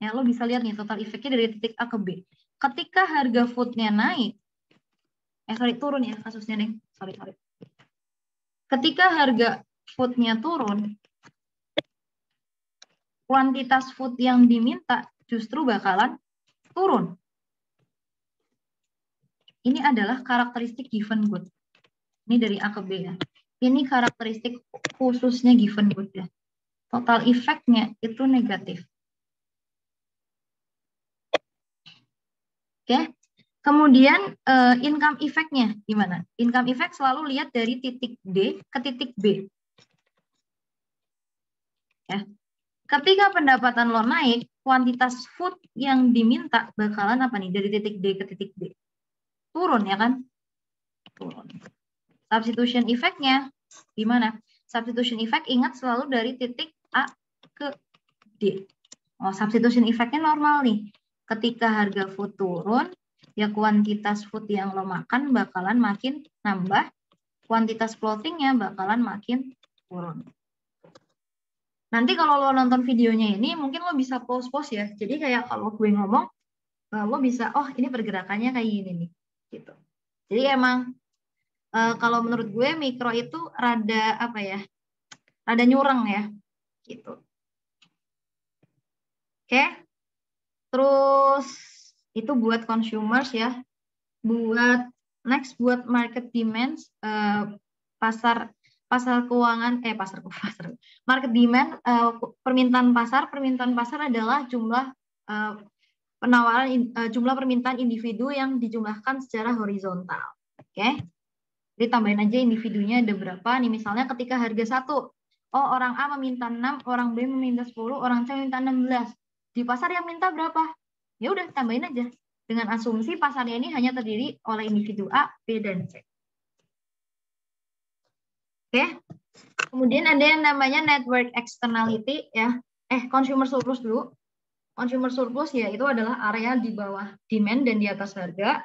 Ya, lo bisa lihat nih total effect-nya dari titik A ke B. Ketika harga food-nya naik, turun ya kasusnya nih. Sorry. Ketika harga food-nya turun, kuantitas food yang diminta justru bakalan turun. Ini adalah karakteristik given good. Ini dari A ke B ya. Ini karakteristik khususnya given good ya. Total effect-nya itu negatif. Oke. Kemudian income effect-nya gimana? Income effect selalu lihat dari titik D ke titik B. Ya. Ketika pendapatan lo naik, kuantitas food yang diminta bakalan apa nih? Dari titik D ke titik B. Turun ya kan? Turun. Substitution effect-nya gimana? Substitution effect ingat selalu dari titik A ke D. Oh, substitution effect-nya normal nih. Ketika harga food turun, ya kuantitas food yang lo makan bakalan makin nambah, kuantitas clothing-nya bakalan makin turun. Nanti kalau lo nonton videonya ini, mungkin lo bisa pause-pause ya. Jadi kayak kalau gue ngomong, lo bisa, oh ini pergerakannya kayak gini nih. Gitu. Jadi emang, kalau menurut gue mikro itu rada, apa ya, rada nyurang ya. Gitu. Oke. Terus, itu buat consumers ya. Buat next buat market demands, pasar keuangan market demand, permintaan pasar adalah jumlah penawaran jumlah permintaan individu yang dijumlahkan secara horizontal. Oke. Jadi tambahin aja individunya ada berapa nih, misalnya ketika harga 1, oh orang A meminta 6, orang B meminta 10, orang C meminta 16. Di pasar yang minta berapa? Ya udah tambahin aja. Dengan asumsi pasarnya ini hanya terdiri oleh individu A, B, dan C. Oke. Kemudian ada yang namanya network externality ya. Consumer surplus dulu. Consumer surplus ya itu adalah area di bawah demand dan di atas harga.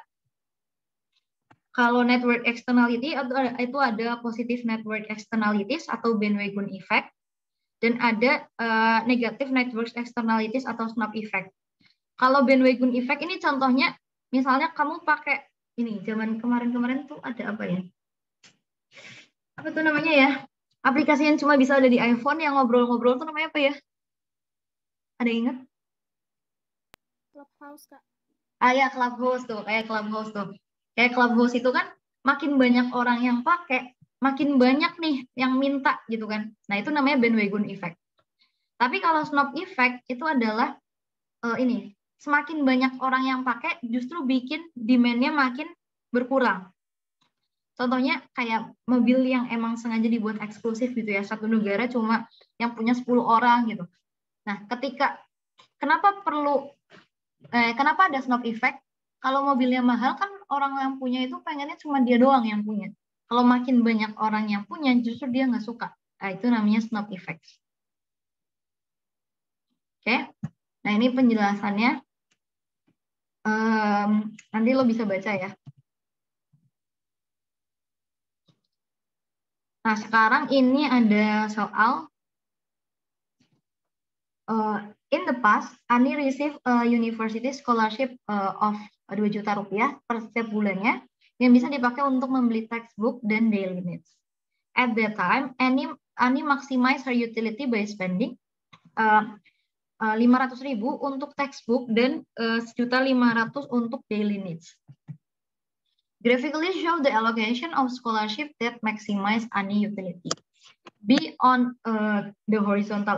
Kalau network externality itu ada positive network externalities atau bandwagon effect, dan ada negative network externalities atau snap effect. Kalau bandwagon effect ini contohnya, misalnya kamu pakai ini, zaman kemarin-kemarin tuh ada apa ya? Apa tuh namanya ya? Aplikasi yang cuma bisa ada di iPhone yang ngobrol-ngobrol tuh namanya apa ya? Ada yang ingat? Clubhouse, Kak. Ya, Clubhouse tuh, kayak Clubhouse tuh. Kayak Clubhouse itu kan makin banyak orang yang pakai, makin banyak nih yang minta gitu kan. Nah, itu namanya bandwagon effect. Tapi kalau snap effect itu adalah ini, semakin banyak orang yang pakai justru bikin demand-nya makin berkurang. Contohnya kayak mobil yang emang sengaja dibuat eksklusif gitu ya, satu negara cuma yang punya 10 orang gitu. Nah, kenapa ada snap effect? Kalau mobilnya mahal kan orang yang punya itu pengennya cuma dia doang yang punya. Kalau makin banyak orang yang punya justru dia nggak suka. Nah, itu namanya snap effect. Oke. Nah, ini penjelasannya. Nanti lo bisa baca ya. Nah, sekarang ini ada soal. In the past, Ani receive a university scholarship of 2 juta rupiah per setiap bulannya yang bisa dipakai untuk membeli textbook dan daily needs. At that time, Ani maximize her utility by spending 500.000 untuk textbook dan 1.500.000 untuk daily needs. Graphically show the allocation of scholarship that maximize Ani utility. B on the horizontal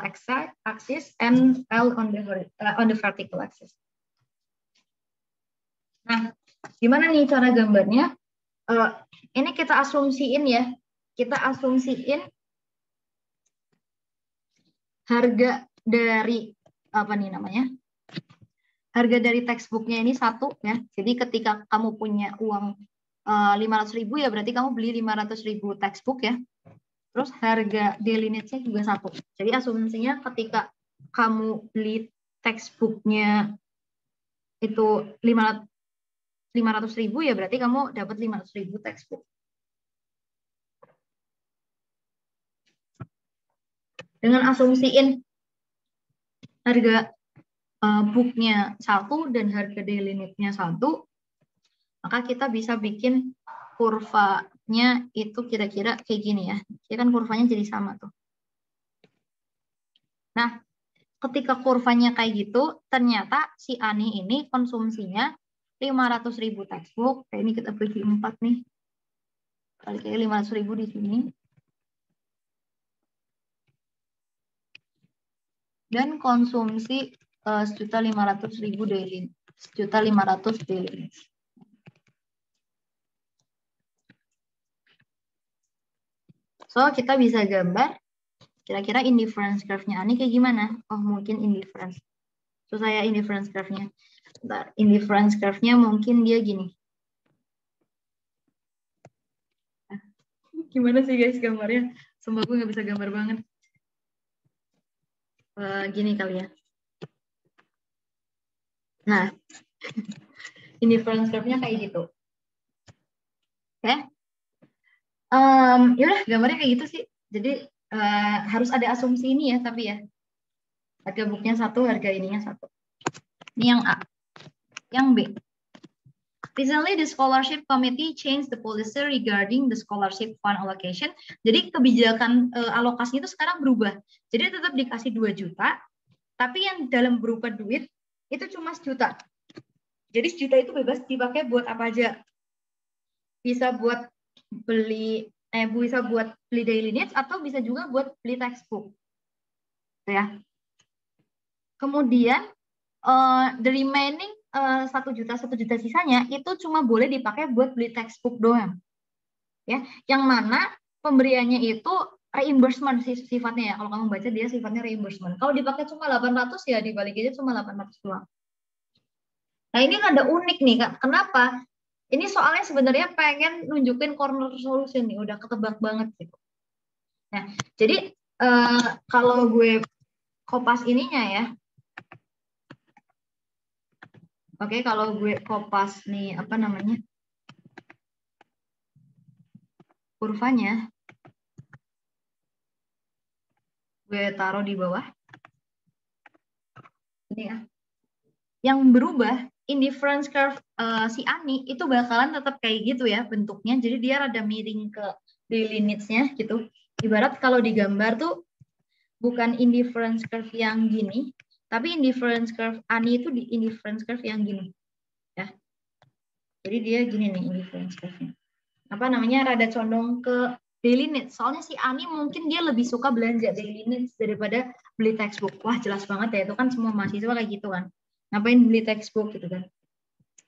axis and L on the vertical axis. Nah, gimana nih cara gambarnya? Ini kita asumsiin ya. Kita asumsiin harga dari apa nih namanya? Harga dari textbooknya ini 1 ya. Jadi ketika kamu punya uang 500.000 ya berarti kamu beli 500.000 textbook ya. Terus harga daily needs-nya juga 1. Jadi asumsinya ketika kamu beli textbook-nya itu 500.000 ya berarti kamu dapat 500.000 textbook. Dengan asumsiin harga book-nya 1 dan harga daily need-nya 1, maka kita bisa bikin kurva bentuknya itu kira-kira kayak gini ya. Jadi kan kurvanya jadi sama tuh. Nah, ketika kurvanya kayak gitu, ternyata si Ani ini konsumsinya 500.000 textbook. Kayak ini kita bagi 4 nih. Kali kayak 500.000 di sini. Dan konsumsi 1.500.000 daily. 1.500 daily. So, kita bisa gambar kira-kira indifference curve-nya Ani kayak gimana? Oh, mungkin indifference. So, saya indifference curve-nya. Bentar, indifference curve-nya mungkin dia gini. Gimana sih guys gambarnya? Sumpah gue nggak bisa gambar banget. Gini kali ya. Nah, indifference curve-nya kayak gitu. Oke? Yaudah, gambarnya kayak gitu sih. Jadi harus ada asumsi ini ya, tapi ya. Harga booknya 1, harga ininya 1. Ini yang A. Yang B. Recently, the scholarship committee changed the policy regarding the scholarship fund allocation. Jadi kebijakan alokasi itu sekarang berubah. Jadi tetap dikasih 2 juta, tapi yang dalam berupa duit itu cuma 1 juta. Jadi 1 juta itu bebas dipakai buat apa aja. Bisa buat beli daily needs atau bisa juga buat beli textbook. Ya. Kemudian the remaining 1 juta sisanya itu cuma boleh dipakai buat beli textbook doang. Ya, yang mana pemberiannya itu reimbursement sifatnya ya. Kalau kamu baca dia sifatnya reimbursement. Kalau dipakai cuma 800 ya dibalik aja cuma 800 doang. Nah, ini ada unik nih, Kak. Kenapa? Ini soalnya sebenarnya pengen nunjukin corner solution nih, udah ketebak banget gitu. Nah, jadi kalau gue kopas ininya ya. Oke, kalau gue kopas nih apa namanya? Kurvanya gue taruh di bawah. Ini ya. Yang berubah indifference curve si Ani itu bakalan tetap kayak gitu ya bentuknya. Jadi dia rada miring ke daily needs-nya gitu. Ibarat kalau digambar tuh bukan indifference curve yang gini, tapi indifference curve Ani itu di indifference curve yang gini. Ya. Jadi dia gini nih indifference curve-nya. Apa namanya? Rada condong ke daily needs. Soalnya si Ani mungkin dia lebih suka belanja daily needs daripada beli textbook. Wah, jelas banget ya. Itu kan semua mahasiswa kayak gitu kan. Ngapain beli textbook gitu kan.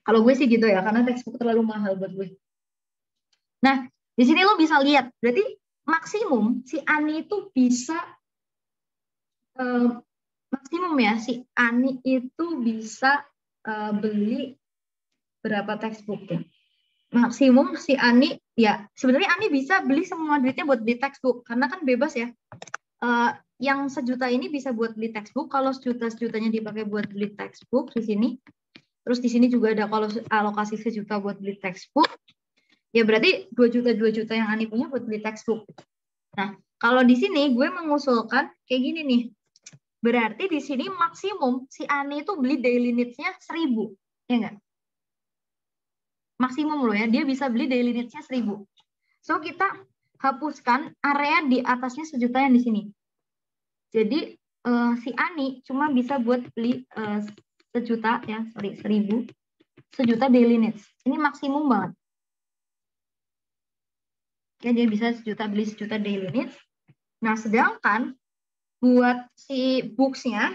Kalau gue sih gitu ya, karena textbook terlalu mahal buat gue. Nah, di sini lo bisa lihat. Berarti maksimum si Ani itu bisa maksimum ya, si Ani itu bisa beli berapa textbook ya. Maksimum si Ani, ya sebenarnya Ani bisa beli semua duitnya buat beli textbook, karena kan bebas ya. Yang 1 juta ini bisa buat beli textbook, kalau 1 jutanya dipakai buat beli textbook di sini. Terus di sini juga ada kalau alokasi 1 juta buat beli textbook, ya berarti 2 juta yang Ani punya buat beli textbook. Nah, kalau di sini gue mengusulkan kayak gini nih. Berarti di sini maksimum si Ani itu beli daily needs-nya 1.000. Ya enggak? Maksimum loh ya, dia bisa beli daily needs-nya 1.000. So, kita hapuskan area di atasnya 1 juta yang di sini. Jadi, si Ani cuma bisa buat beli 1 juta, ya, 1.000. 1 juta daily needs. Ini maksimum banget. Ya, dia bisa 1 juta beli 1 juta daily needs. Nah, sedangkan buat si books-nya,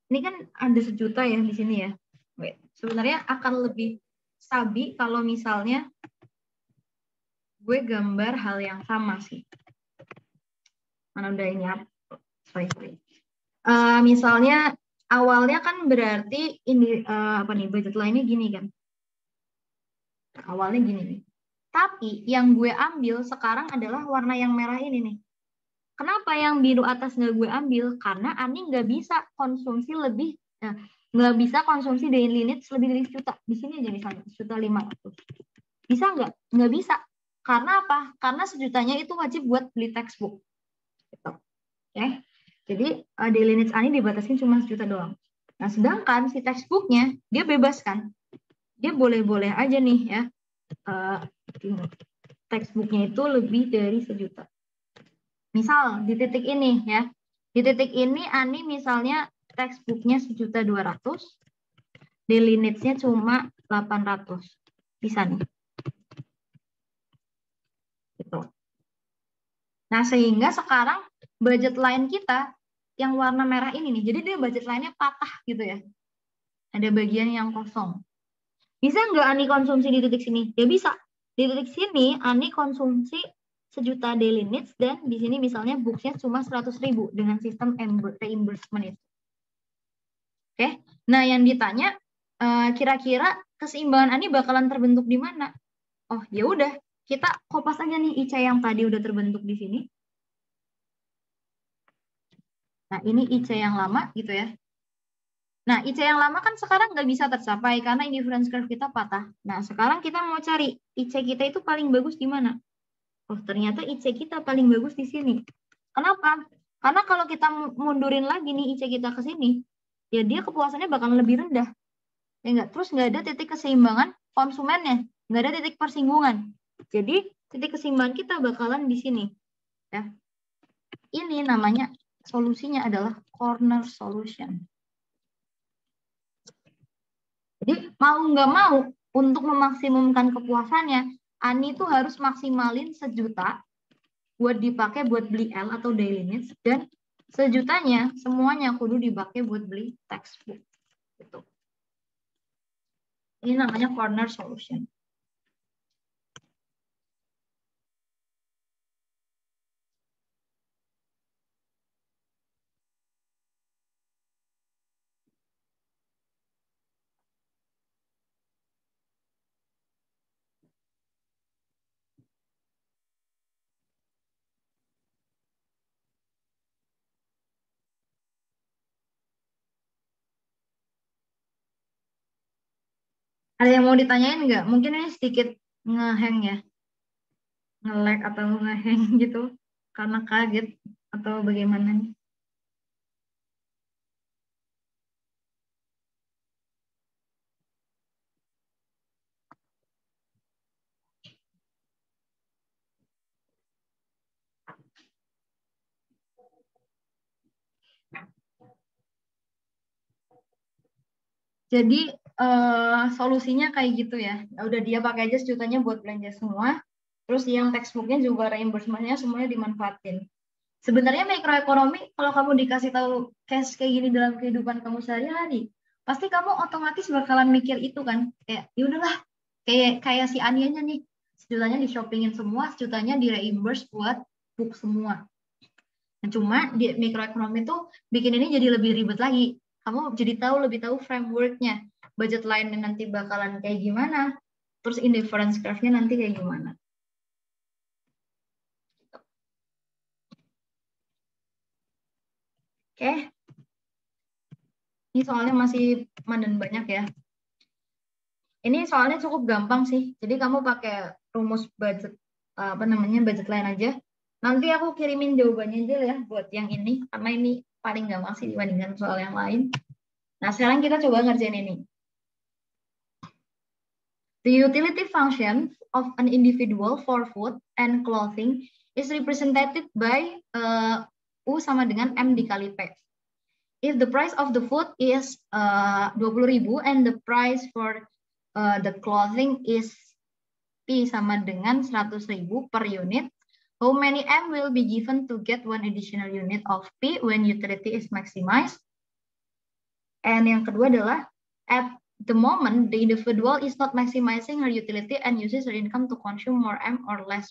ini kan ada 1 juta ya di sini ya. Sebenarnya akan lebih sabi kalau misalnya gue gambar hal yang sama sih. Mana udah ini apa? Sorry. Misalnya awalnya kan berarti ini apa nih budget line-nya gini kan. Awalnya gini nih. Tapi yang gue ambil sekarang adalah warna yang merah ini nih. Kenapa yang biru atas nggak gue ambil? Karena Ani nggak bisa konsumsi lebih, nggak bisa konsumsi daily needs lebih dari 1 juta. Di sini aja misalnya 1.500.000. Bisa nggak? Nggak bisa. Karena apa? Karena 1 jutanya itu wajib buat beli textbook. Gitu. Oke. Jadi daily needs Ani dibatasin cuma 1 juta doang. Nah, sedangkan si textbooknya dia bebas kan? Dia boleh-boleh aja nih ya. textbooknya itu lebih dari 1 juta. Misal di titik ini ya, di titik ini Ani misalnya textbooknya 1.200.000, daily needs-nya cuma 800, bisa nih. Gitu. Nah sehingga sekarang budget line kita yang warna merah ini nih, jadi dia budget line-nya patah gitu ya. Ada bagian yang kosong. Bisa nggak Ani konsumsi di titik sini? Ya bisa. Di titik sini Ani konsumsi 1 juta daily needs dan di sini misalnya books-nya cuma 100.000 dengan sistem reimbursement itu. Oke. Nah, yang ditanya kira-kira keseimbangan Ani bakalan terbentuk di mana? Oh, ya udah, kita kopas aja nih IC yang tadi udah terbentuk di sini. Nah, ini IC yang lama gitu ya. Nah, IC yang lama kan sekarang nggak bisa tercapai karena indifference curve kita patah. Nah, sekarang kita mau cari IC kita itu paling bagus di mana? Oh, ternyata IC kita paling bagus di sini. Kenapa? Karena kalau kita mundurin lagi nih IC kita ke sini, ya dia kepuasannya bakal lebih rendah. Ya enggak? Terus nggak ada titik keseimbangan konsumennya, nggak ada titik persinggungan. Jadi, titik keseimbangan kita bakalan di sini. Ya. Ini namanya solusinya adalah corner solution. Jadi mau nggak mau untuk memaksimumkan kepuasannya, Ani tuh harus maksimalin 1 juta buat dipakai buat beli L atau daily needs dan 1 jutanya semuanya kudu dipakai buat beli textbook. Gitu. Ini namanya corner solution. Ada yang mau ditanyain nggak? Mungkin ini sedikit ngehang ya. Nge-lag atau ngehang gitu. Karena kaget atau bagaimana nih. Jadi solusinya kayak gitu ya. Udah dia pakai aja secutanya buat belanja semua. Terus yang textbooknya juga reimbursement-nya semuanya dimanfaatin. Sebenarnya mikroekonomi kalau kamu dikasih tahu case kayak gini dalam kehidupan kamu sehari-hari, pasti kamu otomatis bakalan mikir itu kan. Kayak ya udahlah, kayak si Ani aja nih. Secutanya di shoppingin semua, secutanya di reimburse buat book semua. Nah, cuma di mikroekonomi tuh bikin ini jadi lebih ribet lagi. Kamu jadi lebih tahu framework-nya. Budget line nanti bakalan kayak gimana. Terus indifference curve-nya nanti kayak gimana. Oke. Ini soalnya masih mandan banyak ya. Ini soalnya cukup gampang sih. Jadi kamu pakai rumus budget budget line aja. Nanti aku kirimin jawabannya aja ya buat yang ini karena ini paling gampang sih dibandingkan soal yang lain. Nah, sekarang kita coba ngerjain ini. The utility function of an individual for food and clothing is represented by U sama dengan M dikali P. If the price of the food is 20.000 and the price for the clothing is P sama dengan 100.000 per unit, how many M will be given to get one additional unit of P when utility is maximized? And yang kedua adalah at the moment the individual is not maximizing her utility and uses her income to consume more M or less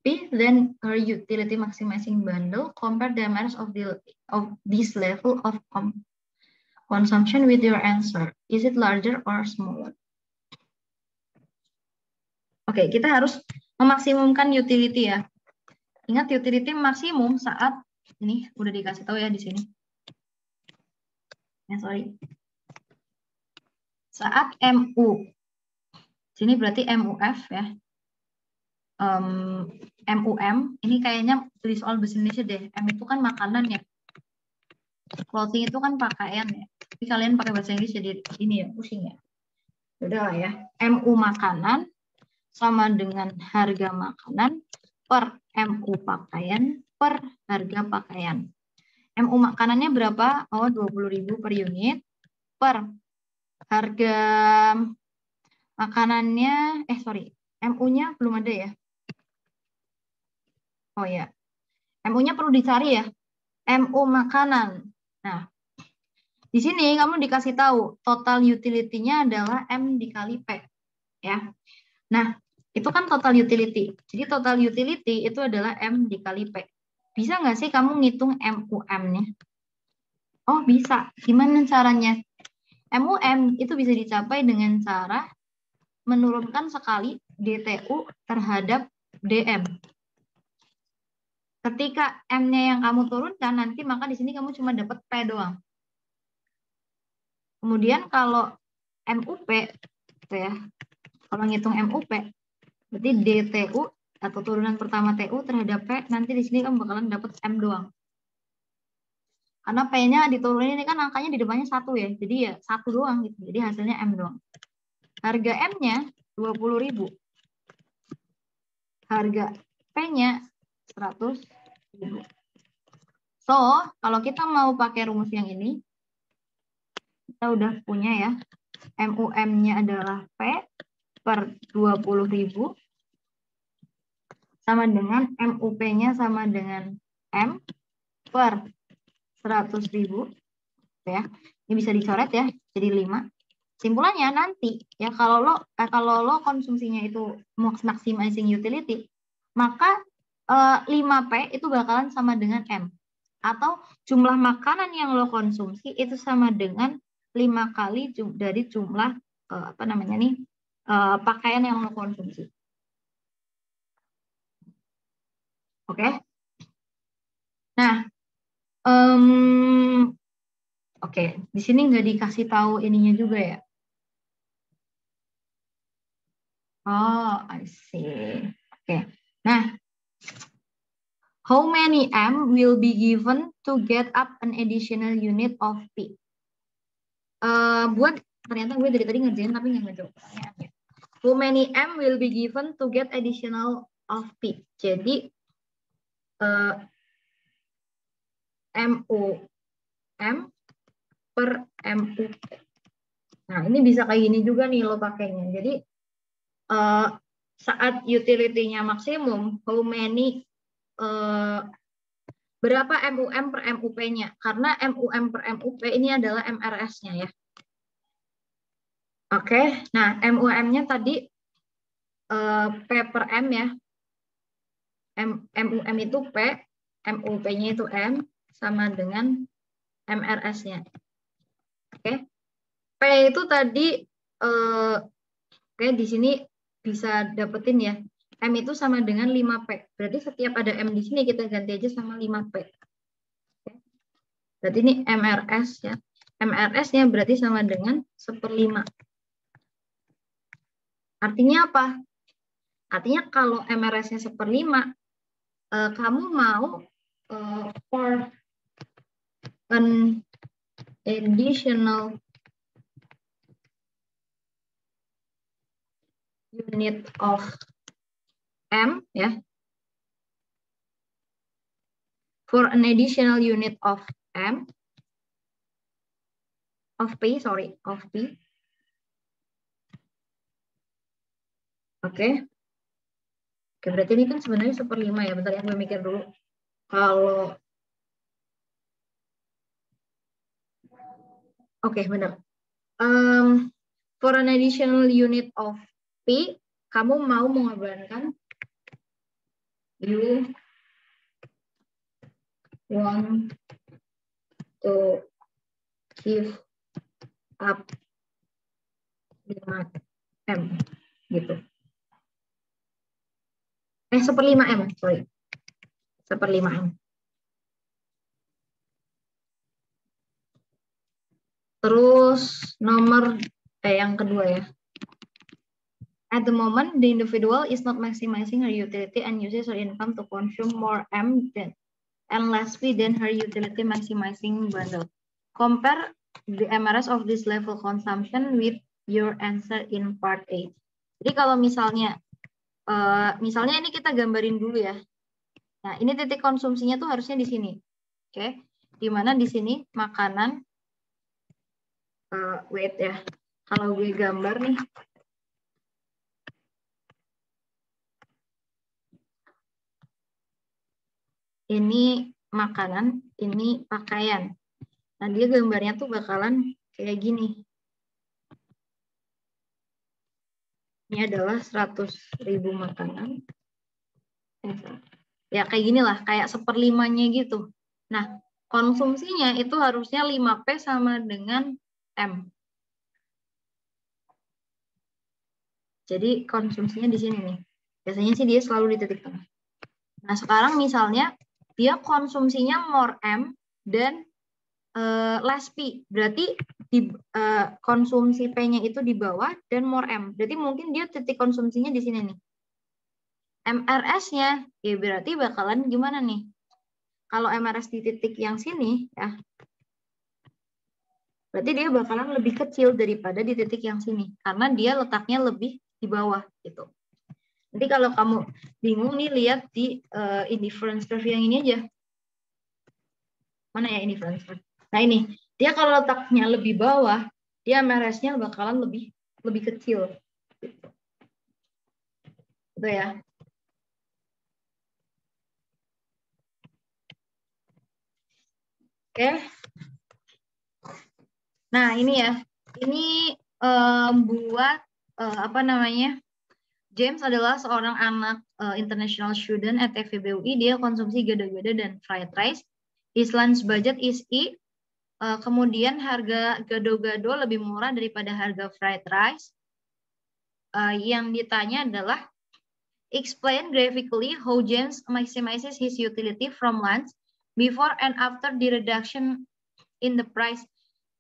P than her utility maximizing bundle. Compare the amounts of this level of consumption with your answer. Is it larger or smaller? Oke, kita harus memaksimumkan utility ya. Ingat utility maksimum saat ini udah dikasih tahu ya di sini. Sorry. Saat MU. Sini berarti MUF ya. MUM, ini kayaknya tulis soal bahasa Indonesia deh. M itu kan makanan ya. Clothing itu kan pakaian ya. Tapi kalian pakai bahasa Inggris jadi ini ya, pusing ya. Udah lah ya. MU makanan sama dengan harga makanan per MU pakaian per harga pakaian. MU makanannya berapa? Oh, 20.000 per unit per harga makanannya, MU-nya belum ada ya? Oh ya, MU-nya perlu dicari ya. MU makanan. Nah, di sini kamu dikasih tahu total utility-nya adalah M dikali P. Ya. Nah, itu kan total utility. Jadi total utility itu adalah M dikali P. Bisa nggak sih kamu ngitung MUM-nya? Oh, bisa. Gimana caranya? MUM itu bisa dicapai dengan cara menurunkan sekali DTU terhadap DM. Ketika M-nya yang kamu turunkan, nanti maka di sini kamu cuma dapat P doang. Kemudian kalau MUP, ya, kalau ngitung MUP, berarti DTU atau turunan pertama TU terhadap P, nanti di sini kamu bakalan dapat M doang. Karena P-nya diturunin ini kan angkanya di depannya 1 ya, jadi ya 1 doang gitu. Jadi hasilnya M doang. Harga M-nya 20.000. Harga P-nya 100.000. So, kalau kita mau pakai rumus yang ini, kita udah punya ya. MUM-nya adalah P per 20.000 sama dengan MUP-nya sama dengan M per 100.000. Ya. Ini bisa dicoret ya, jadi 5. Simpulannya nanti ya kalau lo konsumsinya itu maximizing utility, maka 5P itu bakalan sama dengan M. Atau jumlah makanan yang lo konsumsi itu sama dengan 5 kali dari jumlah pakaian yang lo konsumsi. Oke. Nah, oke, di sini nggak dikasih tahu ininya juga ya. Oh, I see. Oke. Nah, how many M will be given to get up an additional unit of P? Ternyata gue dari tadi ngerjain tapi nggak ngejawab pertanyaannya. How many M will be given to get additional of P? Jadi MUM per MUP. Nah, ini bisa kayak gini juga nih lo pakainya. Jadi saat utility-nya maksimum, how many berapa MUM per MUP-nya? Karena MUM per MUP ini adalah MRS-nya ya. Oke, nah MUM-nya tadi P per M ya. MUM itu P, MUP-nya itu M, sama dengan MRS-nya. Oke. P itu tadi, oke di sini bisa dapetin ya. M itu sama dengan 5P. Berarti setiap ada M di sini kita ganti aja sama 5P. Oke. Berarti ini MRS ya. MRS-nya berarti sama dengan 1/5. Artinya apa? Artinya kalau MRS-nya 1/5, kamu mau for an additional unit of M ya. For an additional unit of M of P. Oke. Oke, berarti ini kan sebenarnya 1/5 ya. Bentar ya, gue mikir dulu. Kalau benar. For an additional unit of P, kamu mau mengorbankan, you want to give up 5M gitu. 1/5M, sorry. 1/5M. Terus nomor yang kedua ya. At the moment, the individual is not maximizing her utility and uses her income to consume more M and less P than her utility maximizing bundle. Compare the MRS of this level consumption with your answer in part A. Jadi kalau misalnya misalnya ini kita gambarin dulu ya. Nah, ini titik konsumsinya tuh harusnya di sini. Oke. Di mana di sini makanan, wait ya. Kalau gue gambar nih. Ini makanan, ini pakaian. Nah, dia gambarnya tuh bakalan kayak gini. Ini adalah 100.000 makanan. Ya, kayak gini lah, kayak 1/5-nya gitu. Nah, konsumsinya itu harusnya 5P sama dengan M. Jadi, konsumsinya di sini nih. Biasanya sih dia selalu di titik tengah. Nah, sekarang misalnya dia konsumsinya more M dan less P. Berarti konsumsi P-nya itu di bawah dan more M. Berarti mungkin dia titik konsumsinya di sini nih. MRS-nya, ya berarti bakalan gimana nih? Kalau MRS di titik yang sini, ya, berarti dia bakalan lebih kecil daripada di titik yang sini. Karena dia letaknya lebih di bawah, gitu. Nanti kalau kamu bingung nih, lihat di indifference curve yang ini aja. Mana ya indifference curve? Nah ini, dia kalau letaknya lebih bawah, dia MRS-nya bakalan lebih kecil. Gitu. Itu ya. Oke. Nah, ini ya. Ini buat apa namanya? James adalah seorang anak international student at FEB UI. Dia konsumsi gado-gado dan fried rice. His lunch budget is E. Kemudian harga gado-gado lebih murah daripada harga fried rice. Yang ditanya adalah explain graphically how James maximizes his utility from lunch before and after the reduction in the price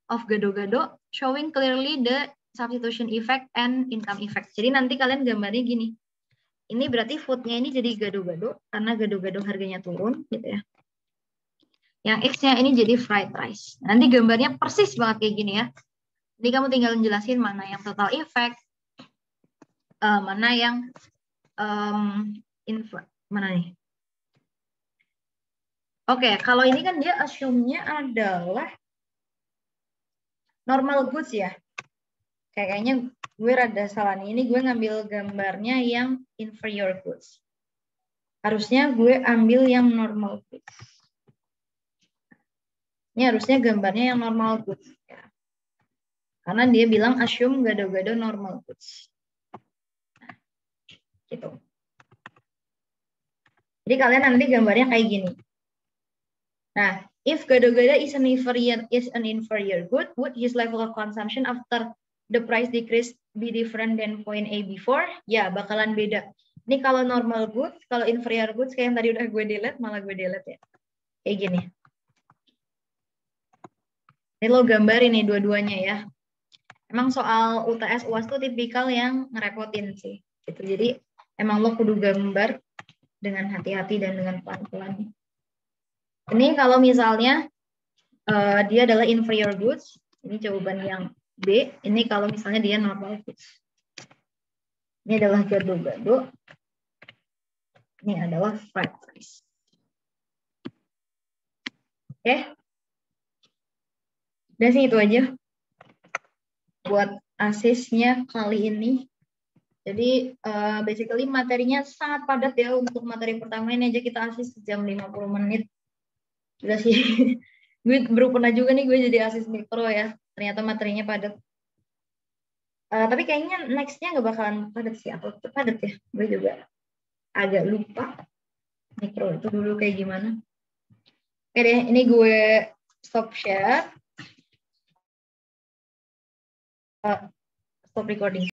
of gado-gado, showing clearly the substitution effect and income effect. Jadi nanti kalian gambarnya gini. Ini berarti foodnya ini jadi gado-gado karena gado-gado harganya turun, gitu ya. Yang X-nya ini jadi fried rice. Nanti gambarnya persis banget kayak gini ya. Jadi kamu tinggal jelasin mana yang total effect, mana yang mana nih? Oke, kalau ini kan dia assume-nya adalah normal goods ya. Kayaknya gue rada salah nih. Ini gue ngambil gambarnya yang inferior goods. Harusnya gue ambil yang normal goods. Ini harusnya gambarnya yang normal goods. Ya. Karena dia bilang assume gado-gado normal goods. Nah, gitu. Jadi kalian nanti gambarnya kayak gini. Nah, if gado-gado is an inferior good, would his level of consumption after the price decrease be different than point A before? Ya, bakalan beda. Ini kalau normal goods, kalau inferior goods kayak yang tadi udah gue delete, malah gue delete ya. Kayak gini. Ini lo gambar ini dua-duanya ya. Emang soal UTS UAS tuh tipikal yang ngerepotin sih. Gitu. Jadi emang lo kudu gambar dengan hati-hati dan dengan pelan-pelan. Ini kalau misalnya dia adalah inferior goods, ini jawaban yang B. Ini kalau misalnya dia normal goods. Ini adalah gado-gado. Ini adalah fried rice. Oke. Dan sih itu aja buat asisnya kali ini. Jadi basically materinya sangat padat ya. Untuk materi pertama ini aja kita asis sejam 50 menit. Udah sih. Gue baru pernah juga nih gue jadi asis mikro ya. Ternyata materinya padat. Tapi kayaknya next-nya nggak bakalan padat sih. Atau padat ya. Gue juga agak lupa. Mikro itu dulu kayak gimana. Oke deh, ini gue stop share. Stop recording.